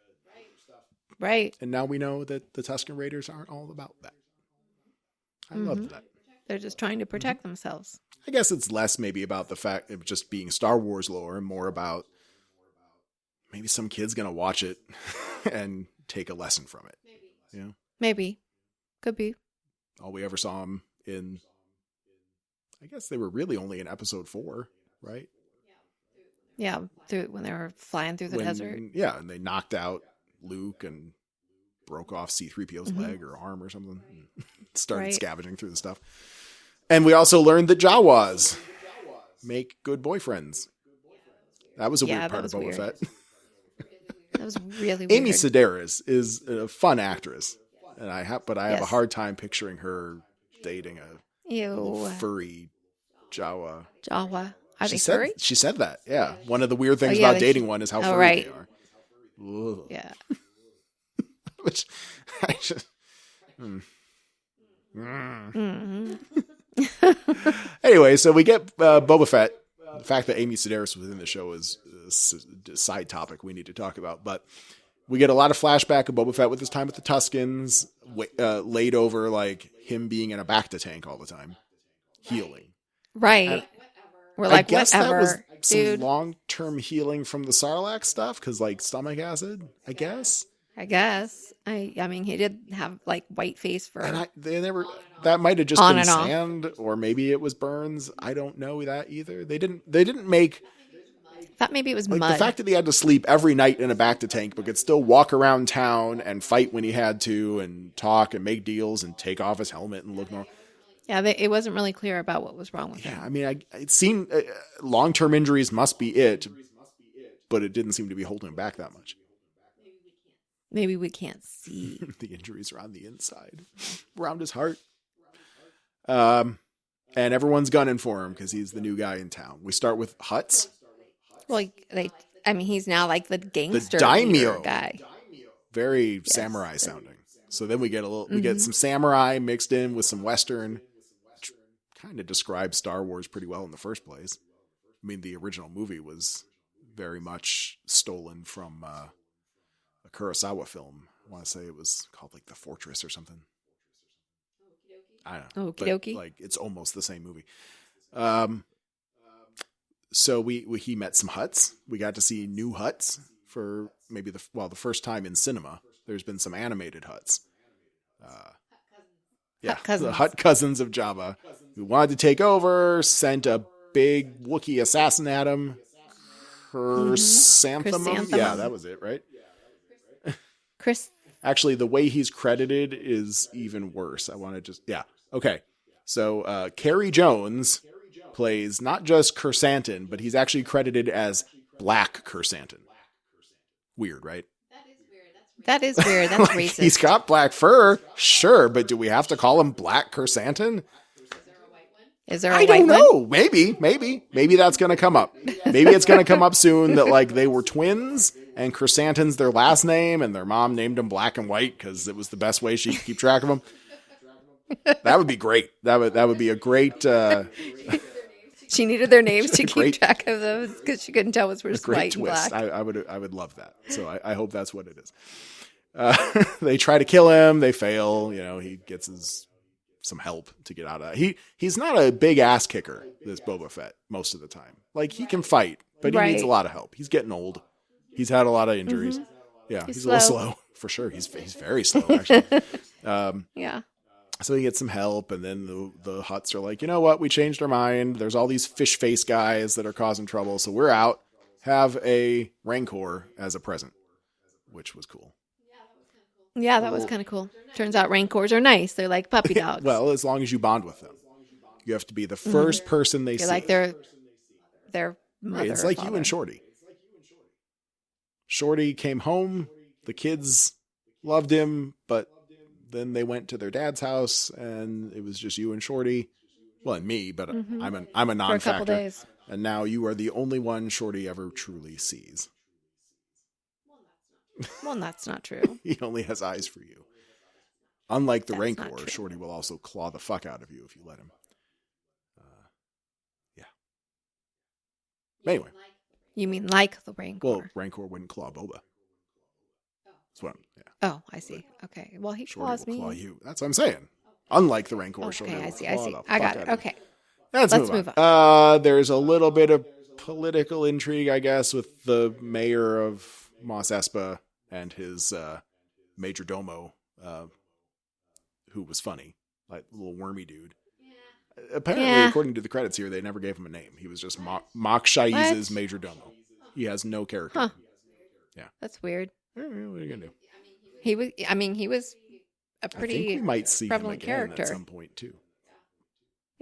Right. And now we know that the Tusken Raiders aren't all about that. I love that. They're just trying to protect themselves. I guess it's less maybe about the fact of just being Star Wars lore and more about maybe some kid's going to watch it and take a lesson from it. Maybe. Could be. All we ever saw them in, I guess they were really only in episode 4, right? Yeah, when they were flying through the desert. Yeah, and they knocked out Luke and broke off C-3PO's leg or arm or something. And started scavenging through the stuff. And we also learned that Jawas make good boyfriends. That was a weird part of Boba Fett. That was really weird. Amy Sedaris is a fun actress, and I have a hard time picturing her dating a furry Jawa. Jawa. Are they furry? She said that. Yeah. One of the weird things about dating one is how furry they are. Ugh. Yeah. Which I just. Anyway, so we get Boba Fett. The fact that Amy Sedaris was in the show is a side topic we need to talk about. But we get a lot of flashback of Boba Fett with his time with the Tuskens, laid over like him being in a Bacta tank all the time, healing. Right. We're like, I guess whatever, that was dude. some long-term healing from the Sarlacc stuff, because like stomach acid, I guess. I mean, he did have like white face for. And that might have just been sand, or maybe it was burns. I don't know that either. They didn't make. I thought maybe it was like mud. The fact that he had to sleep every night in a Bacta tank, but could still walk around town and fight when he had to, and talk and make deals and take off his helmet and look normal. Yeah, it wasn't really clear about what was wrong with him. Yeah, I mean, it seemed long-term injuries must be it, but it didn't seem to be holding him back that much. Maybe we can't see. The injuries are on the inside, around his heart. And everyone's gunning for him because he's the new guy in town. We start with Hutz. Well, he's now like the gangster daimyo guy. Very samurai sounding. So then we get we get some samurai mixed in with some Western. Kind of describes Star Wars pretty well in the first place. I mean, the original movie was very much stolen from a Kurosawa film. I want to say it was called like The Fortress or something. I don't know. Okie dokie. Like it's almost the same movie. So he met some Hutts. We got to see new Hutts for maybe the first time in cinema. There's been some animated Hutts. The Hutt cousins of Jabba, who wanted to take over, sent a big Wookiee assassin at him. Chrysanthemum? Yeah, that was it, right? Actually, the way he's credited is even worse. I want to just... Yeah. Okay. So, Carrie Jones plays not just Chrysanthemum, but he's actually credited as Black Chrysanthemum. Weird, right? That is weird. That's racist. He's got black fur, sure, but do we have to call him Black Chrysanthemum? Is there a white one? I don't know. Maybe that's going to come up. Maybe it's going to come up soon that like they were twins and Chrysanthemum's their last name and their mom named him Black and White because it was the best way she could keep track of them. That would be great. That would be a great. She needed their names to keep track of them because she couldn't tell which was white and black. I would love that. So I hope that's what it is. They try to kill him. They fail. He gets some help to get out of that. He's not a big ass kicker, this Boba Fett, most of the time. Like, he can fight, but he needs a lot of help. He's getting old. He's had a lot of injuries. Mm-hmm. Yeah, he's a little slow, for sure. He's very slow, actually. Yeah. So he gets some help, and then the Hutts are like, you know what? We changed our mind. There's all these fish face guys that are causing trouble, so we're out. Have a Rancor as a present, which was cool. Yeah, that was kind of cool. Turns out Rancors are nice. They're like puppy dogs. Well, as long as you bond with them. You have to be the first person they see. You're like their mother. Right, it's like you and Shorty. Shorty came home. The kids loved him, but then they went to their dad's house, and it was just you and Shorty. Well, and me, but I'm a non-factor. For a couple days. And now you are the only one Shorty ever truly sees. Well, that's not true. He only has eyes for you. Unlike the Rancor, Shorty will also claw the fuck out of you if you let him. Yeah. Anyway. You mean like the Rancor? Well, Rancor wouldn't claw Boba. That's what yeah. Oh, I see. Okay. Well, he Shorty claws will me. claw you. That's what I'm saying. Unlike the Rancor, Okay, Shorty will I see. claw the I got fuck it. out of Okay. you. Let's move on. There's a little bit of political intrigue, I guess, with the mayor of Mos Espa and his major domo, who was funny, like the little wormy dude. Apparently, according to the credits here, they never gave him a name. He was just Mok Shaiz's major domo. He has no character. Huh. Yeah, that's weird. What are you gonna do? He was. I mean, he was a pretty. I think we might see him prevalent again character at some point too.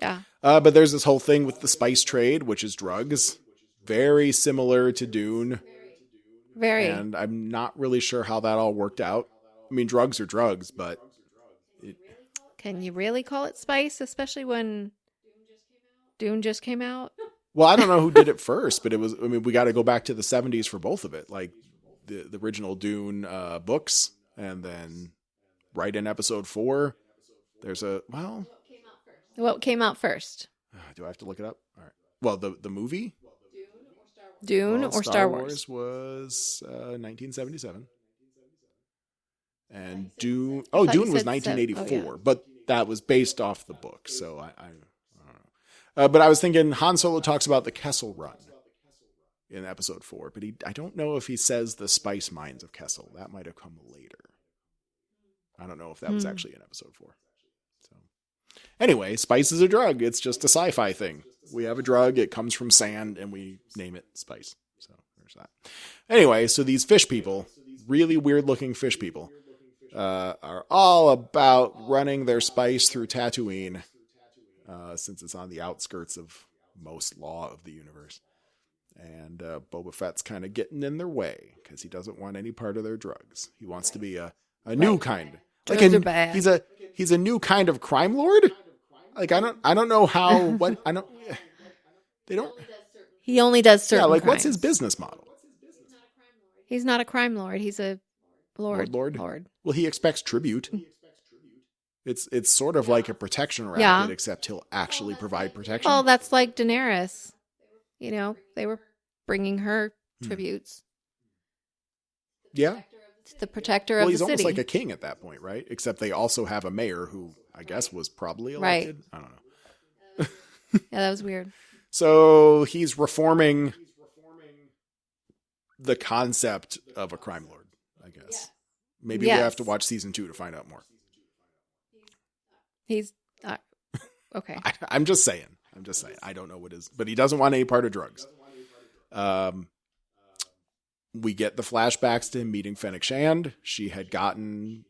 Yeah. But there's this whole thing with the spice trade, which is drugs, very similar to Dune. Very. And I'm not really sure how that all worked out. I mean, drugs are drugs, but can you really call it spice, especially when Dune just came out? Well, I don't know who did it first, but it was. I mean, we got to go back to the 70s for both of it, like the original Dune books, and then right in episode 4, there's a What came out first? Do I have to look it up? All right. Well, the movie Dune or Star Wars was 1977, and Dune. Oh, Dune was 1984, but that was based off the book, so I don't know. But I was thinking Han Solo talks about the Kessel Run in episode 4, but I don't know if he says the spice mines of Kessel. That might have come later. I don't know if that was actually in episode 4. So anyway, spice is a drug. It's just a sci-fi thing. We have a drug. It comes from sand, and we name it spice. So there's that. Anyway, so these fish people, really weird-looking fish people, are all about running their spice through Tatooine, since it's on the outskirts of most law of the universe. And Boba Fett's kind of getting in their way because he doesn't want any part of their drugs. He wants to be a new kind. Like he's a new kind of crime lord. Like I don't know how they don't. He only does certain. Yeah, like crimes. what's his business model? He's not a crime lord. He's a lord. Well, he expects tribute. It's sort of like a protection racket, except he'll actually provide protection. Well, that's like Daenerys. You know, they were bringing her tributes. Yeah. It's the protector of the city. Well, he's almost like a king at that point, right? Except they also have a mayor who I guess was probably elected. Right. I don't know. Yeah, that was weird. So he's reforming the concept of a crime lord, I guess. Maybe we have to watch season 2 to find out more. He's okay. I'm just saying. I don't know what is, but he doesn't want any part of drugs. We get the flashbacks to him meeting Fennec Shand. She had gotten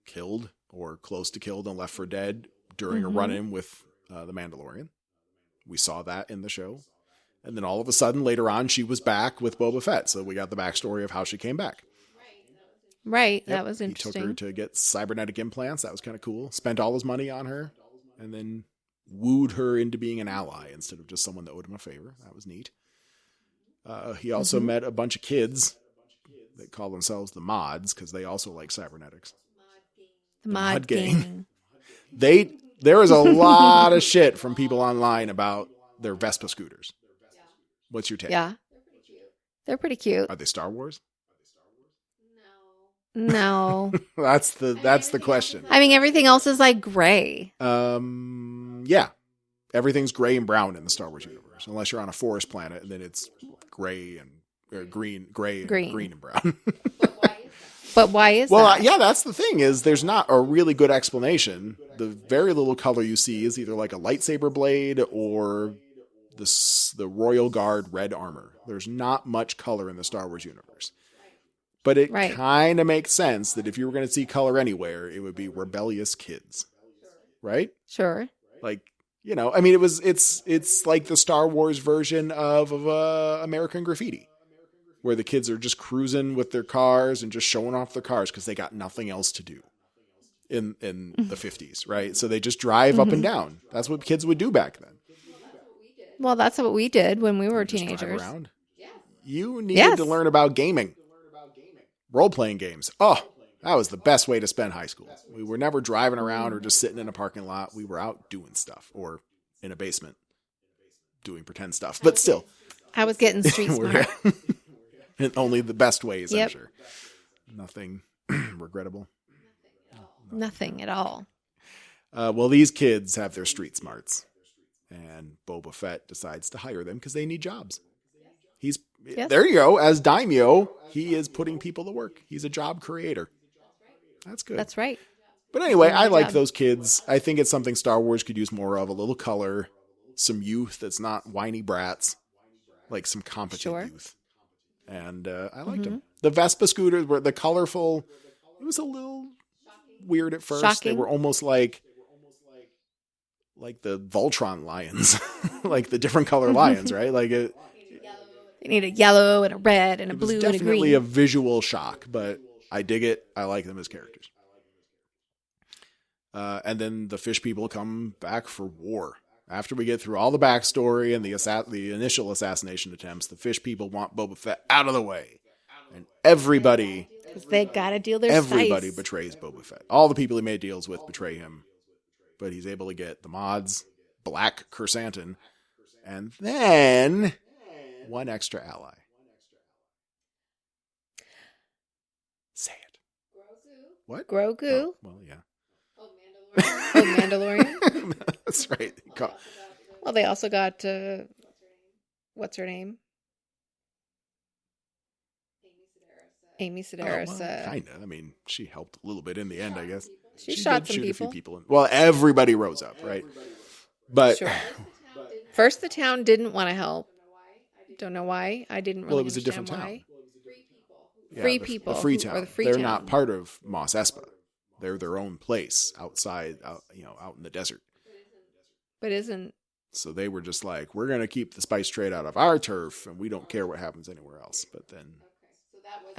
killed or close to killed and left for dead during a run-in with the Mandalorian. We saw that in the show. And then all of a sudden, later on, she was back with Boba Fett. So we got the backstory of how she came back. Right. That was interesting. He took her to get cybernetic implants. That was kind of cool. Spent all his money on her and then wooed her into being an ally instead of just someone that owed him a favor. That was neat. He also met a bunch of kids that call themselves the Mods because they also like cybernetics. The Mod Gang. There is a lot of shit from people online about their Vespa scooters. What's your take? Yeah. They're pretty cute. Are they Star Wars? No. That's the question. I mean, everything else is like gray. Yeah. Everything's gray and brown in the Star Wars universe, unless you're on a forest planet, and then it's gray and green and brown. But why is Well, that? yeah, that's the thing is there's not a really good explanation. The very little color you see is either like a lightsaber blade or the Royal Guard red armor. There's not much color in the Star Wars universe. But it Right. kind of makes sense that if you were going to see color anywhere, it would be rebellious kids. Right? Sure. Like, you know, I mean, it's like the Star Wars version of American Graffiti, where the kids are just cruising with their cars and just showing off their cars because they got nothing else to do in the 50s, right? So they just drive up and down. That's what kids would do back then. Well, that's what we did when we were Just drive teenagers. around. You needed to learn about gaming, role-playing games. Oh, that was the best way to spend high school. We were never driving around or just sitting in a parking lot. We were out doing stuff or in a basement doing pretend stuff. But still, I was getting street smart. in only the best ways, Yep. I'm sure. Nothing regrettable. Nothing at all. Well, these kids have their street smarts, and Boba Fett decides to hire them because they need jobs. There you go. As Daimyo, he is putting people to work. He's a job creator. That's good. That's right. But anyway, I like job. those kids. I think it's something Star Wars could use more of. A little color, some youth that's not whiny brats, like some competent youth. And I liked them. The Vespa scooters were the colorful. It was a little weird at first. Shocking. They were almost like the Voltron lions, like the different color lions, right? Like it. They need a yellow and a red and a It was blue and a definitely green. a visual shock, but I dig it. I like them as characters. And then the fish people come back for war. After we get through all the backstory and the initial assassination attempts, the fish people want Boba Fett out of the way. And everybody Because they got to deal their spice. betrays Boba Fett. All the people he made deals with betray him. But he's able to get the mods, Black Chrysanthemum, and then one extra ally. Say it. What? Grogu. Oh, well, yeah. Oh, Mandalorian. That's right. Well, they also got, what's her name? Amy Sedaris. Kind of. I mean, she helped a little bit in the end, I guess. She shot did some shoot people. a few people. Well, everybody rose up, right? But Sure. First, the town didn't want to help. Don't know why. I didn't really well, it was a understand different why. town. Yeah, Free the people. The free Or town. the free They're town. not part of Mos Espa. They're their own place outside, out in the desert. But isn't... So they were just like, we're going to keep the spice trade out of our turf, and we don't care what happens anywhere else. But then...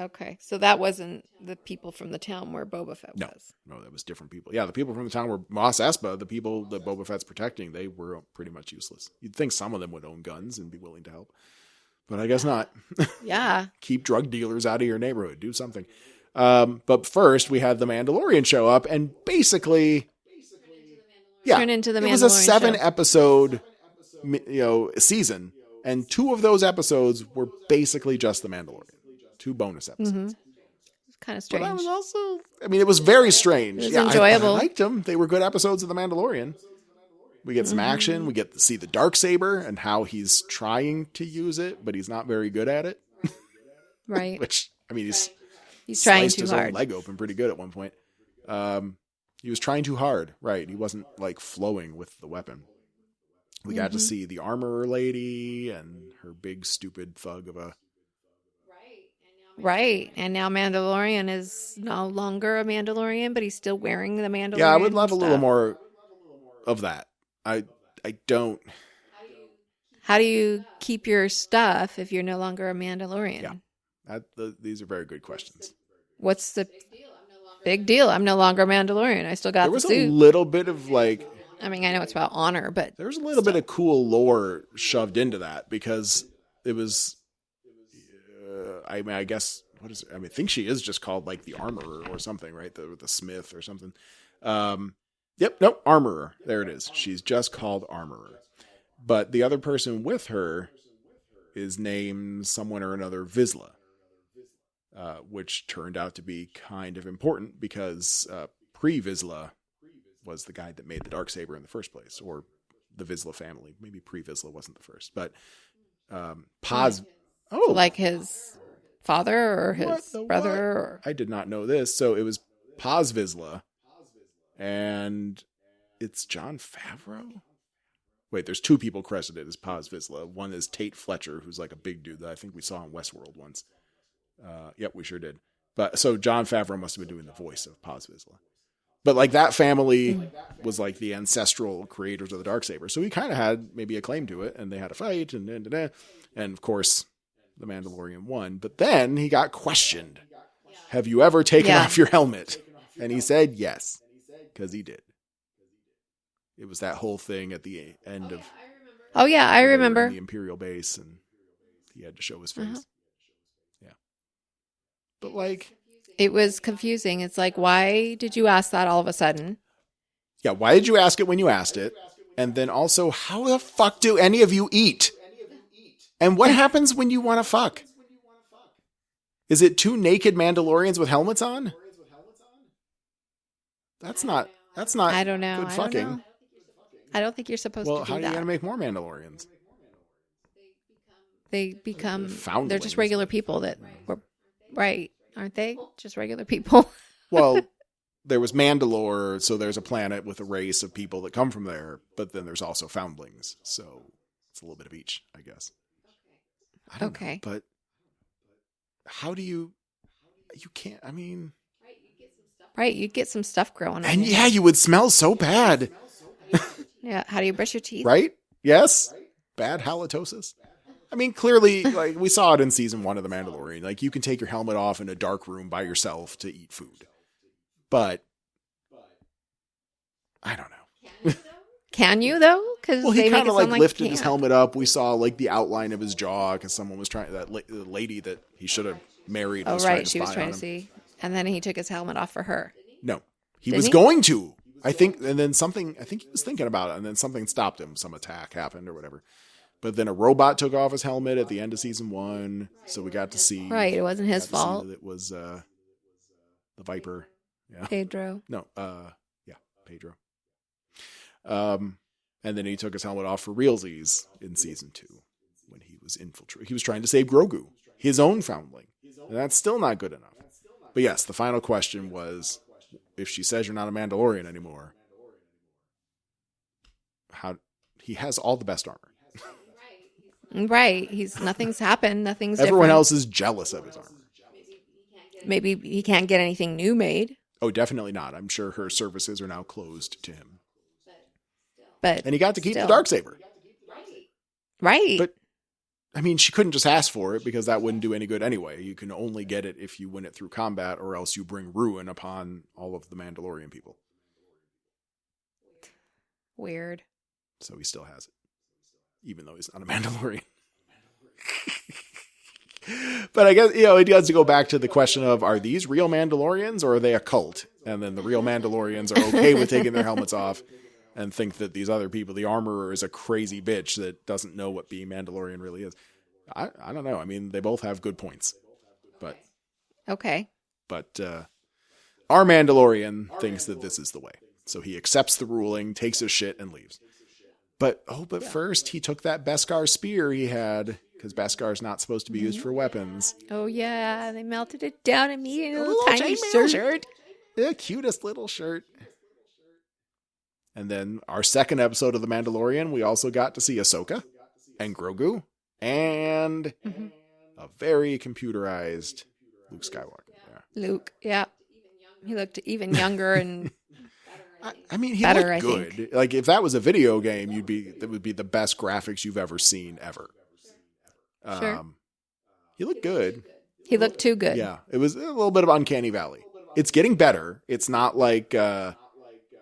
Okay, so that wasn't the people from the town where Boba Fett was. No, that was different people. Yeah, the people from the town were Mos Espa, the people that Boba Fett's protecting, they were pretty much useless. You'd think some of them would own guns and be willing to help. But I guess not. Yeah. Keep drug dealers out of your neighborhood. Do something. But first, we had the Mandalorian show up, and basically... Yeah, Turn into the it was a Mandalorian 7-episode season, and 2 of those episodes were basically just the Mandalorian. 2 bonus episodes. It's kind of But strange. that was also, I mean, it was very strange. It was I enjoyable. liked them. They were good episodes of The Mandalorian. We get some action. We get to see the Darksaber and how he's trying to use it, but he's not very good at it. Right. Which, I mean, he's trying sliced too his hard. own leg open pretty good at one point. He was trying too hard. Right. He wasn't like flowing with the weapon. We got to see the armorer lady and her big stupid thug of a... Right. And now Mandalorian is no longer a Mandalorian, but he's still wearing the Mandalorian. Yeah, I would love a little stuff. more of that. I don't... How do you keep your stuff if you're no longer a Mandalorian? Yeah. These are very good questions. What's the big deal? I'm no longer a Mandalorian. I still got There the was a suit. little bit of like... I mean, I know it's about honor, but There's a little bit of cool lore shoved into that because it was... I mean, I guess... What is it? I mean, I think she is just called like the armorer or something, right? The smith or something. Nope, armorer. There it is. She's just called armorer. But the other person with her is named someone or another Vizsla, which turned out to be kind of important because pre-Vizsla was the guy that made the Darksaber in the first place, or the Vizsla family. Maybe pre-Vizsla wasn't the first, but Paz. Oh, like his father or What his the brother? what? Or... I did not know this. So it was Paz Vizsla, and it's Jon Favreau. Wait, there's two people credited as Paz Vizsla. One is Tate Fletcher, who's like a big dude that I think we saw in Westworld once. Yep, we sure did. But so Jon Favreau must have been doing the voice of Paz Vizsla. But like that family was like the ancestral creators of the Darksaber. So he kind of had maybe a claim to it, and they had a fight, and of course the Mandalorian won. But then he got questioned. Have you ever taken off your helmet? And he said yes, because he did. It was that whole thing at the end of. Oh yeah, I remember the Imperial base, and he had to show his face. Uh-huh. Yeah, but like. It was confusing. It's like, why did you ask that all of a sudden? Yeah, why did you ask it when you asked it? And then also, how the fuck do any of you eat? And what happens when you want to fuck? Is it two naked Mandalorians with helmets on? That's not I don't know. good fucking. I don't think you're supposed to do that. Well, how are you going to make more Mandalorians? They become, Foundlings. they're just regular people that were, right. Aren't they? Just regular people. Well, there was Mandalore, so there's a planet with a race of people that come from there, but then there's also foundlings, so it's a little bit of each, I guess. I don't know, but how do you can't, I mean... Right, you'd get some stuff growing on and you. yeah, you would smell so bad. Yeah, how do you brush your teeth? Right? Yes? Bad halitosis. I mean, clearly, like we saw it in season 1 of The Mandalorian. Like, you can take your helmet off in a dark room by yourself to eat food. But I don't know. Can you though? Because well, he kind of like lifted his helmet up. We saw like the outline of his jaw because someone was trying. The lady that he should have married. Oh was right, trying to she was spy trying on to him. see, and then he took his helmet off for her. No, he Didn't was he? going to. I think, and then something. I think he was thinking about it, and then something stopped him. Some attack happened or whatever. But then a robot took off his helmet at the end of season 1, so we got to see. Right, it wasn't his fault. It was the Viper. Yeah. Pedro. No, yeah, Pedro. And then he took his helmet off for realsies in season 2 when he was infiltrated. He was trying to save Grogu, his own foundling. And that's still not good enough. But yes, the final question was, if she says you're not a Mandalorian anymore, how he has all the best armor. Right, nothing's happened. Nothing's Everyone different. else is jealous of his armor. Maybe he can't get anything new made. Oh, definitely not. I'm sure her services are now closed to him. But and he got to keep still. the Darksaber. Right. But I mean, she couldn't just ask for it because that wouldn't do any good anyway. You can only get it if you win it through combat, or else you bring ruin upon all of the Mandalorian people. Weird. So he still has it, even though he's not a Mandalorian. But I guess, it has to go back to the question of, are these real Mandalorians or are they a cult? And then the real Mandalorians are okay with taking their helmets off and think that these other people, the armorer is a crazy bitch that doesn't know what being Mandalorian really is. I don't know. I mean, they both have good points. But okay. But our Mandalorian thinks that this is the way. So he accepts the ruling, takes his shit, and leaves. But first he took that Beskar spear he had, because Beskar is not supposed to be used for weapons. Oh, yeah. They melted it down and made a little tiny chainmail shirt. The cutest little shirt. And then our second episode of The Mandalorian, we also got to see Ahsoka and Grogu and a very computerized Luke Skywalker. Yeah. Luke, yeah. He looked even younger and I mean, he better, looked good. think. Like, if that was a video game, that would be the best graphics you've ever seen ever. Sure. He looked good. He looked too good. Yeah. It was a little bit of Uncanny Valley. It's getting better. It's not like, what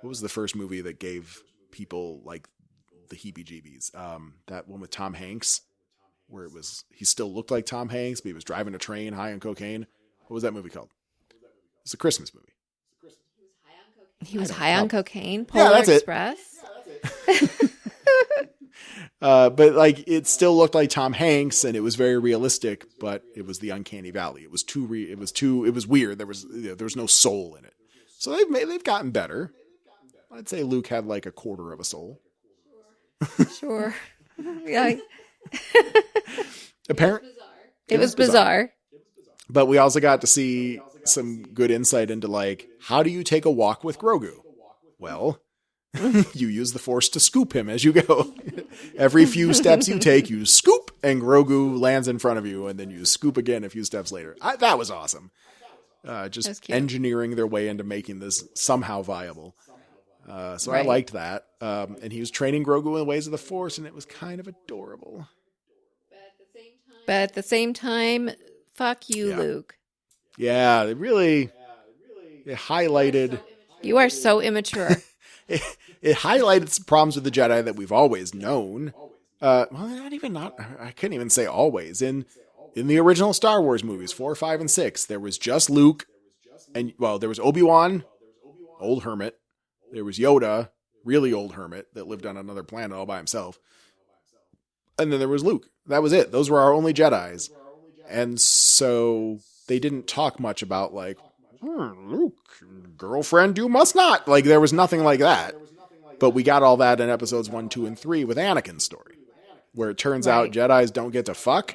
was the first movie that gave people like the heebie-jeebies? That one with Tom Hanks, where he still looked like Tom Hanks, but he was driving a train high on cocaine. What was that movie called? It's a Christmas movie. He was high on cocaine. Yeah, Polar that's it. Express. But like, it still looked like Tom Hanks, and it was very realistic. But it was the Uncanny Valley. It was it was weird. There was no soul in it. So they've gotten better. I'd say Luke had like a quarter of a soul. Sure. Yeah. Apparently, It was bizarre. But we also got to see some good insight into like, how do you take a walk with Grogu? Well, you use the Force to scoop him as you go. Every few steps you take, you scoop, and Grogu lands in front of you, and then you scoop again a few steps later. That was awesome. Just engineering their way into making this somehow viable. So right. I liked that. And he was training Grogu in the ways of the Force, and it was kind of adorable. But at the same time, fuck you, Luke. Yeah, it highlighted... You are so immature. it highlighted some problems with the Jedi that we've always known. I couldn't even say always. In the original Star Wars movies, 4, 5, and 6, there was just Luke, and there was Obi-Wan, old hermit. There was Yoda, really old hermit that lived on another planet all by himself. And then there was Luke. That was it. Those were our only Jedis. And so they didn't talk much about like, Luke, girlfriend, you must not. Like, there was nothing like that. But we got all that in episodes 1, 2, and 3 with Anakin's story, where it turns out Jedis don't get to fuck.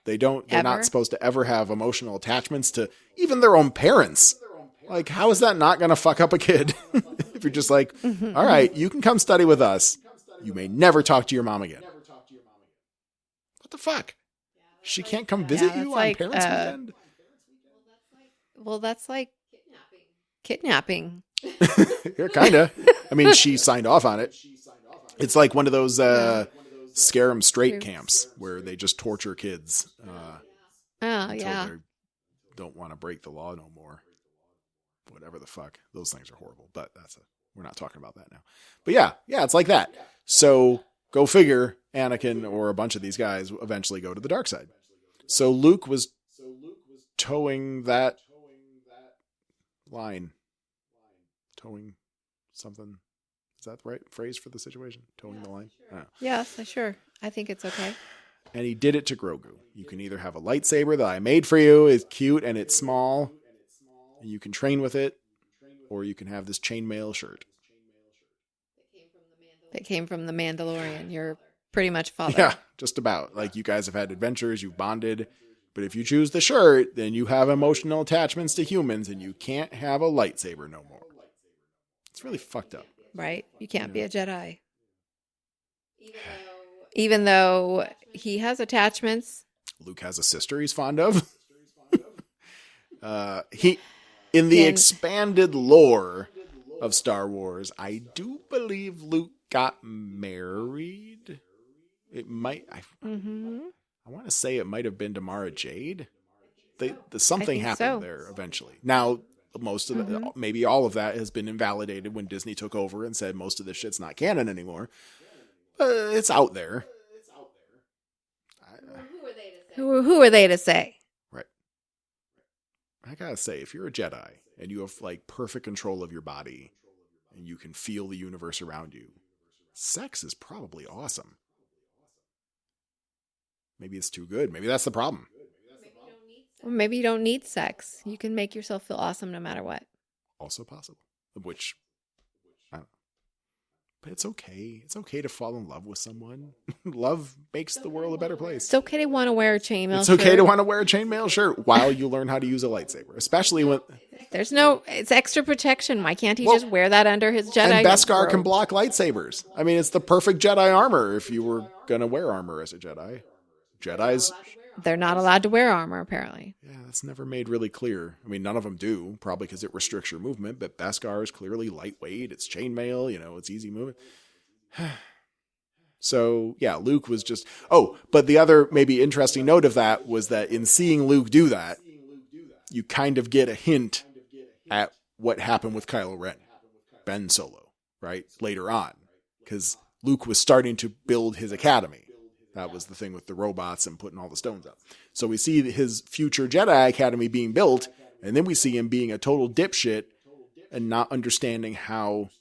They're not supposed to ever have emotional attachments to even their own parents. Like, how is that not going to fuck up a kid? If you're just like, all right, you can come study with us. You may never talk to your mom again. What the fuck? She can't come visit you on parents' weekend? Well, that's like kidnapping. Yeah, kind of. I mean, she signed off on it. It's like one of those scare 'em straight camps where they just torture kids. Until they don't want to break the law no more. Whatever the fuck. Those things are horrible, but we're not talking about that now. But yeah, it's like that. So go figure, Anakin or a bunch of these guys eventually go to the dark side. So Luke was towing that line. Towing something. Is that the right phrase for the situation? Towing the line? Sure. Yes, sure. I think it's okay. And he did it to Grogu. You can either have a lightsaber that I made for you. It's cute and it's small. And you can train with it. Or you can have this chainmail shirt. That came from the Mandalorian. You're pretty much father. Yeah, just about. Like, you guys have had adventures. You've bonded. But if you choose the shirt, then you have emotional attachments to humans. And you can't have a lightsaber no more. It's really fucked up. Right? You can't be a Jedi. Even though he has attachments. Luke has a sister he's fond of. In the expanded lore of Star Wars, I do believe Luke got married. It might. I want to say it might have been to Mara Jade. Something happened there eventually. Now, most of maybe all of that has been invalidated when Disney took over and said most of this shit's not canon anymore. It's out there. Who are they to say? Right. I gotta say, if you're a Jedi and you have like perfect control of your body and you can feel the universe around you, sex is probably awesome. Maybe it's too good. Maybe that's the problem. Or maybe you don't need sex. You can make yourself feel awesome no matter what. Also possible. Which, I don't know. But it's okay. It's okay to fall in love with someone. Love makes the world a better place. It's okay to want to wear a chainmail shirt. It's okay to want to wear a chainmail shirt while you learn how to use a lightsaber. Especially when... It's extra protection. Why can't he just wear that under his Jedi? And Beskar can block lightsabers. I mean, it's the perfect Jedi armor if you were going to wear armor as a Jedi. Jedis... They're not allowed to wear armor, apparently. Yeah, that's never made really clear. I mean, none of them do, probably because it restricts your movement, but Beskar is clearly lightweight. It's chainmail, it's easy movement. So, yeah, Luke was just... Oh, but the other maybe interesting note of that was that in seeing Luke do that, you kind of get a hint at what happened with Kylo Ren, Ben Solo, right? Later on. Because Luke was starting to build his academy. That was the thing with the robots and putting all the stones up. So we see his future Jedi Academy being built, and then we see him being a total dipshit and not understanding how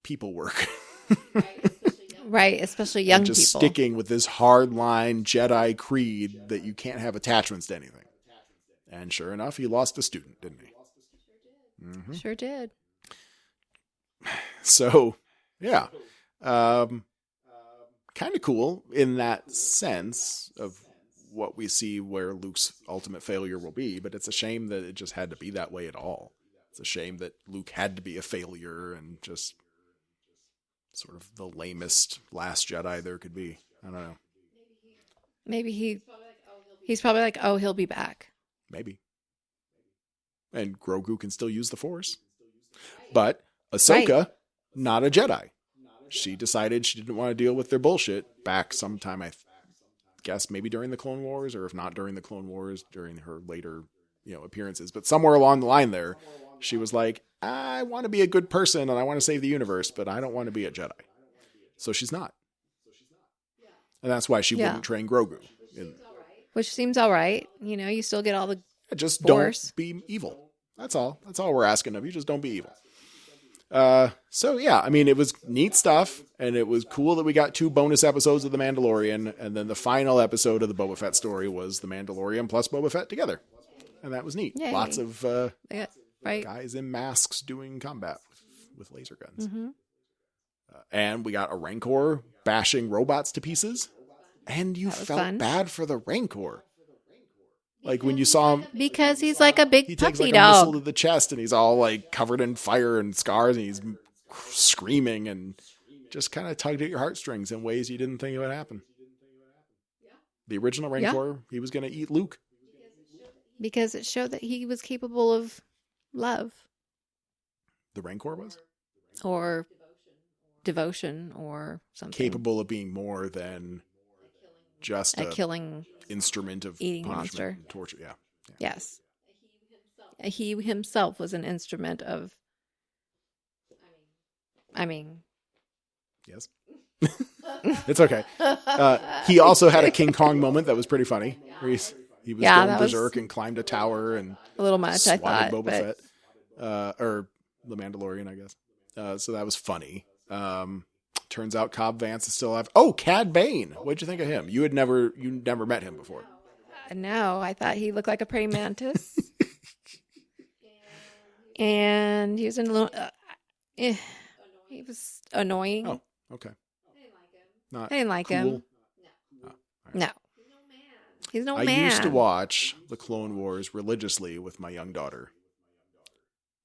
people work. Right, especially young people. Just sticking with this hardline Jedi creed that you can't have attachments to anything. And sure enough, he lost a student, didn't he? Mm-hmm. Sure did. So, yeah. Kind of cool in that sense of what we see where Luke's ultimate failure will be, but it's a shame that it just had to be that way at all. It's a shame that Luke had to be a failure and just sort of the lamest Last Jedi there could be. I don't know. Maybe he's probably like, oh, he'll be back. Maybe. And Grogu can still use the Force. But Ahsoka, not a Jedi. She decided she didn't want to deal with their bullshit back sometime, I guess maybe during the Clone Wars, or if not during the Clone Wars, during her later, appearances. But somewhere along the line there, she was like, I want to be a good person and I want to save the universe, but I don't want to be a Jedi. So she's not. And that's why she wouldn't train Grogu. Which seems all right. You still get all the just Force. Don't be evil. That's all. That's all we're asking of you. Just don't be evil. So yeah, I mean, it was neat stuff, and it was cool that we got 2 bonus episodes of The Mandalorian, and then the final episode of the Boba Fett story was The Mandalorian plus Boba Fett together, and that was neat. Yay. Lots of right. guys in masks doing combat with laser guns, Mm-hmm. And we got a Rancor bashing robots to pieces, and you felt fun. bad for the Rancor. Like when you saw him, Because he's like a big he takes puppy like a missile dog. to the chest, and he's all like covered in fire and scars, and he's screaming and just kind of tugged at your heartstrings in ways you didn't think it would happen. The original Rancor, he was going to eat Luke. Because it showed that he was capable of love The Rancor was or devotion or something. capable of being more than just A a killing instrument of eating punishment monster. and torture. Yeah. Yes. He himself was an instrument of. I mean. Yes. It's okay. He also had a King Kong moment that was pretty funny. Where he was going berserk and climbed a tower and a little much, I swatted thought. Boba But Fett. Or the Mandalorian, I guess. So that was funny. Turns out Cobb Vance is still alive. Oh, Cad Bane. What'd you think of him? You never met him before. no, I thought he looked like a praying mantis. And he was in a little. He was annoying. Oh, okay. I didn't like cool. him. Oh, all right. No. He's no I man. used to watch the Clone Wars religiously with my young daughter.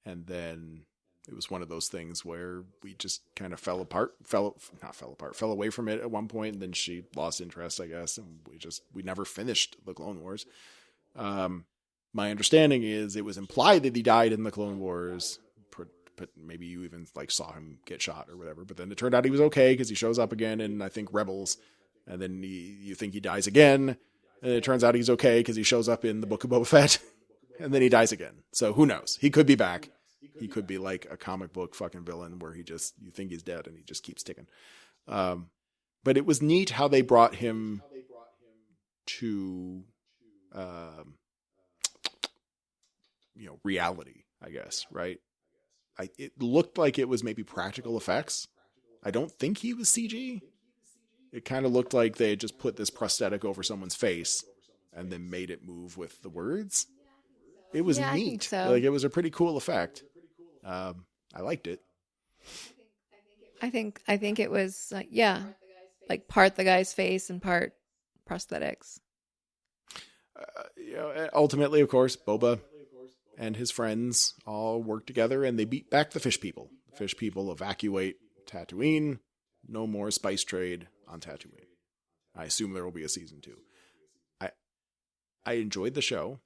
And then it was one of those things where we just kind of fell away from it at one point, and then she lost interest, I guess, and we never finished the Clone Wars. My understanding is it was implied that he died in the Clone Wars, but maybe you even saw him get shot or whatever. But then it turned out he was okay because he shows up again in, I think, Rebels, and then you think he dies again, and it turns out he's okay because he shows up in the Book of Boba Fett, and then he dies again. So who knows? He could be back. He could be like a comic book fucking villain where you think he's dead and he just keeps ticking. But it was neat how they brought him to, reality, I guess, right? It looked like it was maybe practical effects. I don't think he was CG. It kind of looked like they had just put this prosthetic over someone's face and then made it move with the words. It was neat. I think so. It was a pretty cool effect. I liked it. I think it was part the guy's face and part prosthetics. Ultimately, of course, Boba and his friends all work together and they beat back the fish people. The fish people evacuate Tatooine. No more spice trade on Tatooine. I assume there will be a season 2. I enjoyed the show.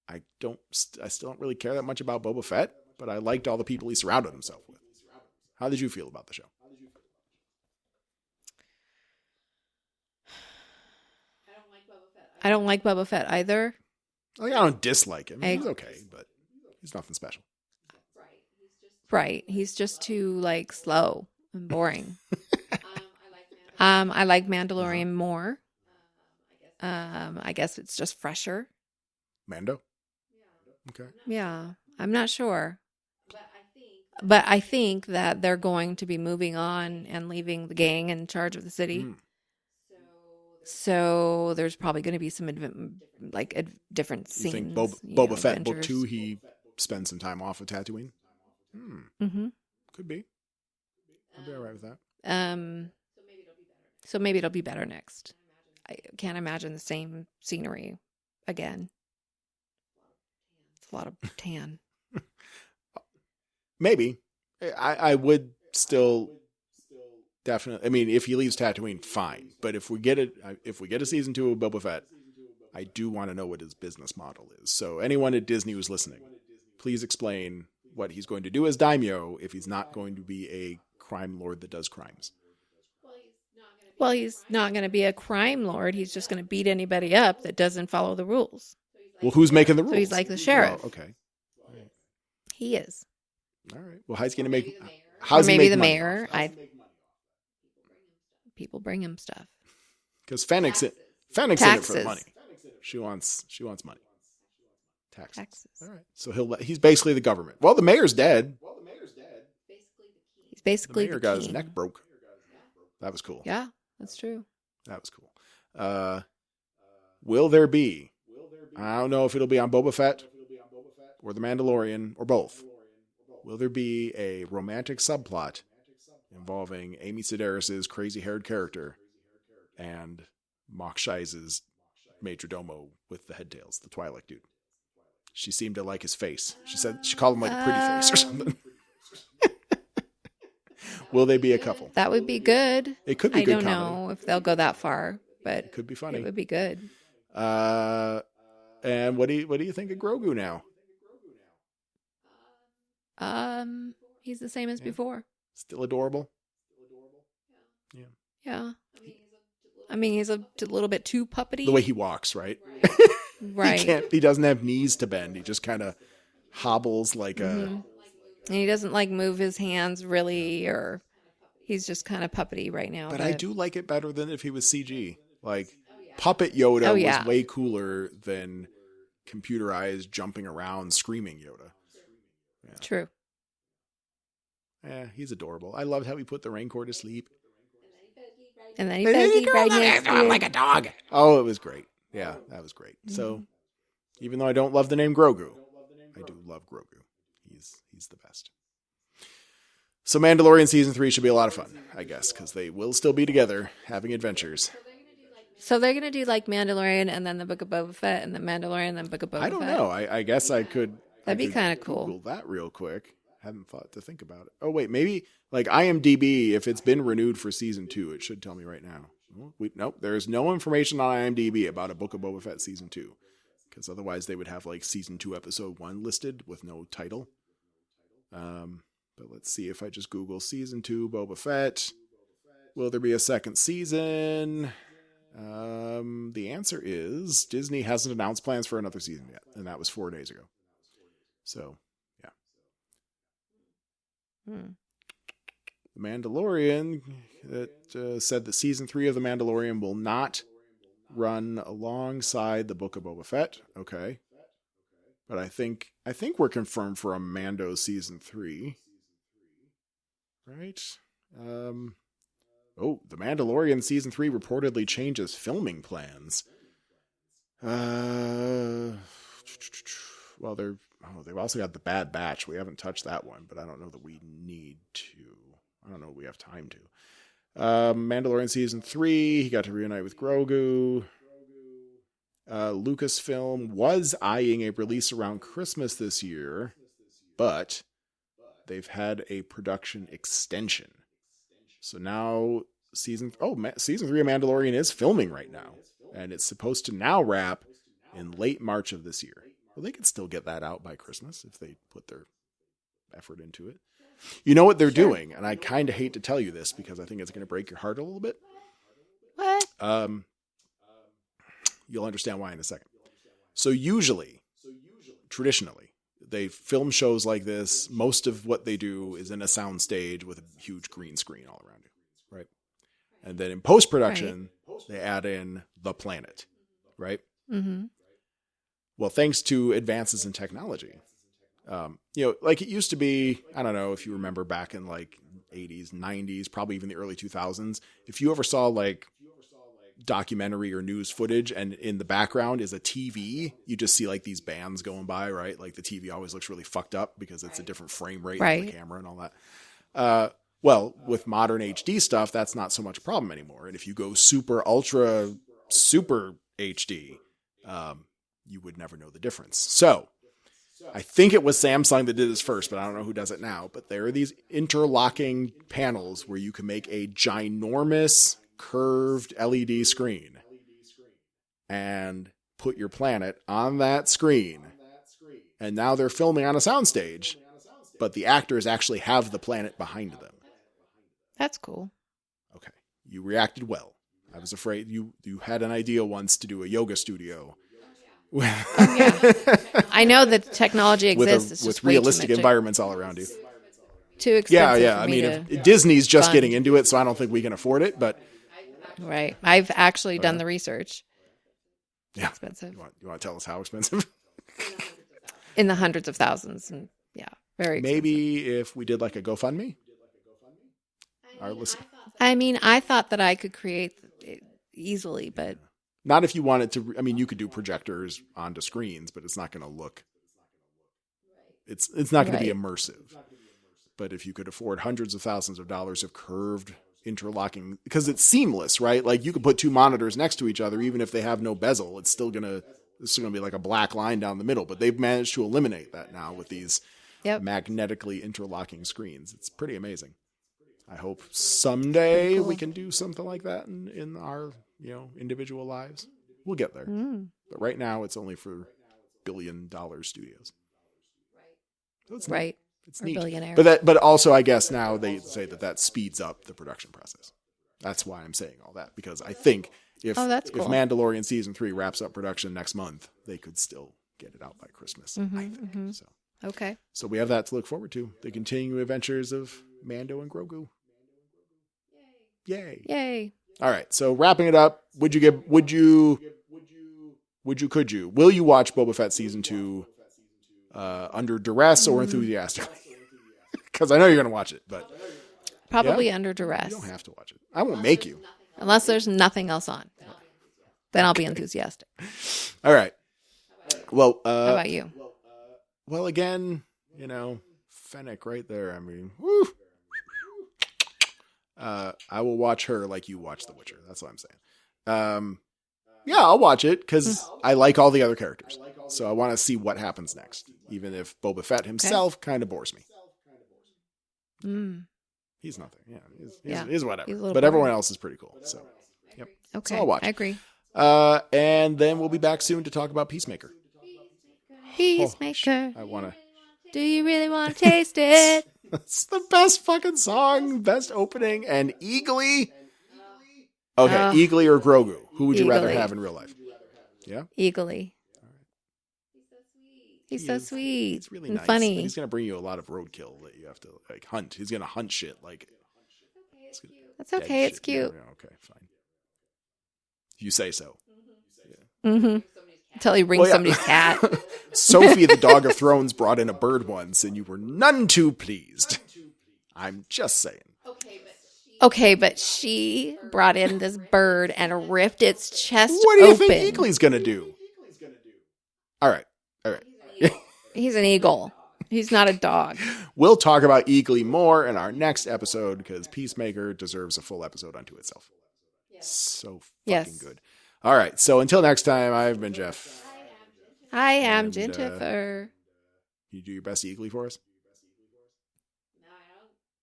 I still don't really care that much about Boba Fett, but I liked all the people he surrounded himself with. How did you feel about the show? I don't like Boba Fett either. I don't dislike him. He's okay, but he's nothing special. Right. He's just too slow and boring. I like Mandalorian more. I guess it's just fresher. Mando? Okay. Yeah, I'm not sure. But I think that they're going to be moving on and leaving the gang in charge of the city. So there's probably going to be some different scenes. You think Boba Fett adventures. Book 2, he spends some time off of Tatooine? Mm-hmm. Could be. I'd be all right with that. So maybe it'll be better next. I can't imagine the same scenery again. It's a lot of tan. Maybe. I would still definitely. I mean, if he leaves Tatooine, fine. But if we get a season 2 of Boba Fett, I do want to know what his business model is. So anyone at Disney who's listening, please explain what he's going to do as daimyo if he's not going to be a crime lord that does crimes. Well, he's not going to be a crime lord. He's just going to beat anybody up that doesn't follow the rules. Well, who's making the rules? So he's like the sheriff. Oh, okay. Right. He is. All right. Well, how's he going to make? Or maybe the mayor. People bring him stuff. Because Fennec's in it for the money. She wants money. Taxes. All right. So he's basically the government. Well, the mayor's dead. He's basically the mayor got his neck broke. That was cool. Yeah, that's true. That was cool. Will there be? I don't know if it'll be on Boba Fett or The Mandalorian or both. Will there be a romantic subplot involving Amy Sedaris' crazy-haired character and Mok Shize's major domo with the headtails, the Twi'lek dude? She seemed to like his face. She said she called him like a pretty face or something. Will they be a couple? That would be good. It could be good. I don't know if they'll go that far, but it could be funny. It would be good. And what do you think of Grogu now? He's the same as before. Still adorable. Yeah. Yeah. I mean, he's a little bit too puppety. The way he walks, right? Right. He doesn't have knees to bend. He just kind of hobbles like a. And he doesn't like move his hands really, or he's just kind of puppety right now. But I do like it better than if he was CG. Like puppet Yoda was way cooler than computerized jumping around screaming Yoda. Yeah. True. Yeah, he's adorable. I loved how he put the Rancor to sleep. And then he fed right next to like a dog. Oh, it was great. Yeah, that was great. Mm-hmm. So, even though I don't love the name Grogu, I do love Grogu. He's the best. So, Mandalorian Season 3 should be a lot of fun, I guess, because they will still be together having adventures. So, they're going to do like Mandalorian and then the Book of Boba Fett and the Mandalorian and then Book of Boba Fett? I don't know. I guess I could... That'd be kind of cool. Google that real quick. Hadn't thought to think about it. Oh, wait, maybe like IMDb, if it's been renewed for Season 2, it should tell me right now. Nope, there's no information on IMDb about a Book of Boba Fett Season 2. Because otherwise they would have like Season 2 Episode 1 listed with no title. But let's see if I just Google Season 2 Boba Fett. Will there be a second season? The answer is Disney hasn't announced plans for another season yet. And that was 4 days ago. So, yeah. The Mandalorian said that Season 3 of The Mandalorian will not run alongside the Book of Boba Fett. Okay. But I think we're confirmed for a Mando Season 3. Right? The Mandalorian Season 3 reportedly changes filming plans. Well, they've also got the Bad Batch. We haven't touched that one, but I don't know that we need to. I don't know if we have time to. Mandalorian Season 3, he got to reunite with Grogu. Lucasfilm was eyeing a release around Christmas this year, but they've had a production extension. So now Season 3 of Mandalorian is filming right now, and it's supposed to now wrap in late March of this year. Well, they could still get that out by Christmas if they put their effort into it. You know what they're doing, and I kind of hate to tell you this because I think it's going to break your heart a little bit. What? You'll understand why in a second. So traditionally, they film shows like this. Most of what they do is in a sound stage with a huge green screen all around you, right? And then in post-production, they add in the planet, right? Mm-hmm. Well, thanks to advances in technology, like it used to be, I don't know if you remember back in like 80s, 90s, probably even the early 2000s, if you ever saw like documentary or news footage and in the background is a TV, you just see like these bands going by, right? Like the TV always looks really fucked up because it's a different frame rate of the camera and all that. Well, with modern HD stuff, that's not so much a problem anymore. And if you go super ultra super HD, you would never know the difference. So I think it was Samsung that did this first, but I don't know who does it now. But there are these interlocking panels where you can make a ginormous curved LED screen and put your planet on that screen. And now they're filming on a soundstage, but the actors actually have the planet behind them. That's cool. Okay. You reacted well. I was afraid you had an idea once to do a yoga studio. I know that technology exists. With realistic environments all around you. Too expensive. Yeah. I mean, if Disney's just getting into it, so I don't think we can afford it. But right, I've actually done the research. Yeah, expensive. You want to tell us how expensive? In the hundreds of thousands, and very expensive. Maybe if we did like a GoFundMe. I mean, I thought that I could create it easily, but. Not if you wanted to. I mean, you could do projectors onto screens, but it's not going to look. It's not going to be immersive. But if you could afford hundreds of thousands of dollars of curved interlocking, because it's seamless, right? Like you could put two monitors next to each other, even if they have no bezel, it's still going to be like a black line down the middle. But they've managed to eliminate that now with these magnetically interlocking screens. It's pretty amazing. I hope someday we can do something like that in our individual lives. We'll get there. But right now it's only for billion-dollar studios. So it's right. It's neat. Billionaire. But also I guess now they say that speeds up the production process. That's why I'm saying all that, because I think if Mandalorian season 3 wraps up production next month, they could still get it out by Christmas. I think. So okay. So we have that to look forward to. The continuing adventures of Mando and Grogu. Yay. All right. So wrapping it up, will you watch Boba Fett season 2 under duress or enthusiastically? Because I know you're going to watch it, but probably under duress. You don't have to watch it. I won't make you. Unless there's nothing else on. Then I'll be enthusiastic. All right. Well, how about you? Well, again, Fennec right there. I mean, woo. I will watch her like you watch The Witcher. That's what I'm saying. Yeah, I'll watch it because I like all the other characters. So I want to see what happens next, even if Boba Fett himself kind of bores me. He's nothing. Yeah, he's whatever. But boring. Everyone else is pretty cool. So, yep. Okay, so I'll watch. I agree. And then we'll be back soon to talk about Peacemaker. Peacemaker. I want to. Do you really want to taste it? It's the best fucking song, best opening, and Eagly. Okay, Eagly or Grogu? Who would you rather have in real life? Yeah? Eagly. He's so sweet. He's really and nice. funny. But he's going to bring you a lot of roadkill that you have to hunt. He's going to hunt shit. That's okay. It's cute. Yeah, okay, fine. You say so. Until he rings somebody's cat. Sophie, the Dog of Thrones, brought in a bird once, and you were none too pleased. I'm just saying. Okay, but she brought in this bird and ripped its chest open. What do you think Eagly's going to do? All right. He's an eagle. He's not a dog. We'll talk about Eagly more in our next episode because Peacemaker deserves a full episode unto itself. So fucking good. All right. So until next time, I've been Jeff. I am Jennifer. You do your best Eagly for us?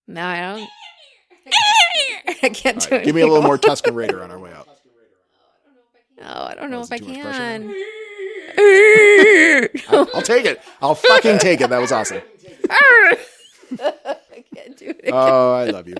No, I don't. I can't do it. Give me a little more Tusken Raider on our way out. No, I don't know if I can. I'll take it. I'll fucking take it. That was awesome. I can't do it again. Oh, I love you.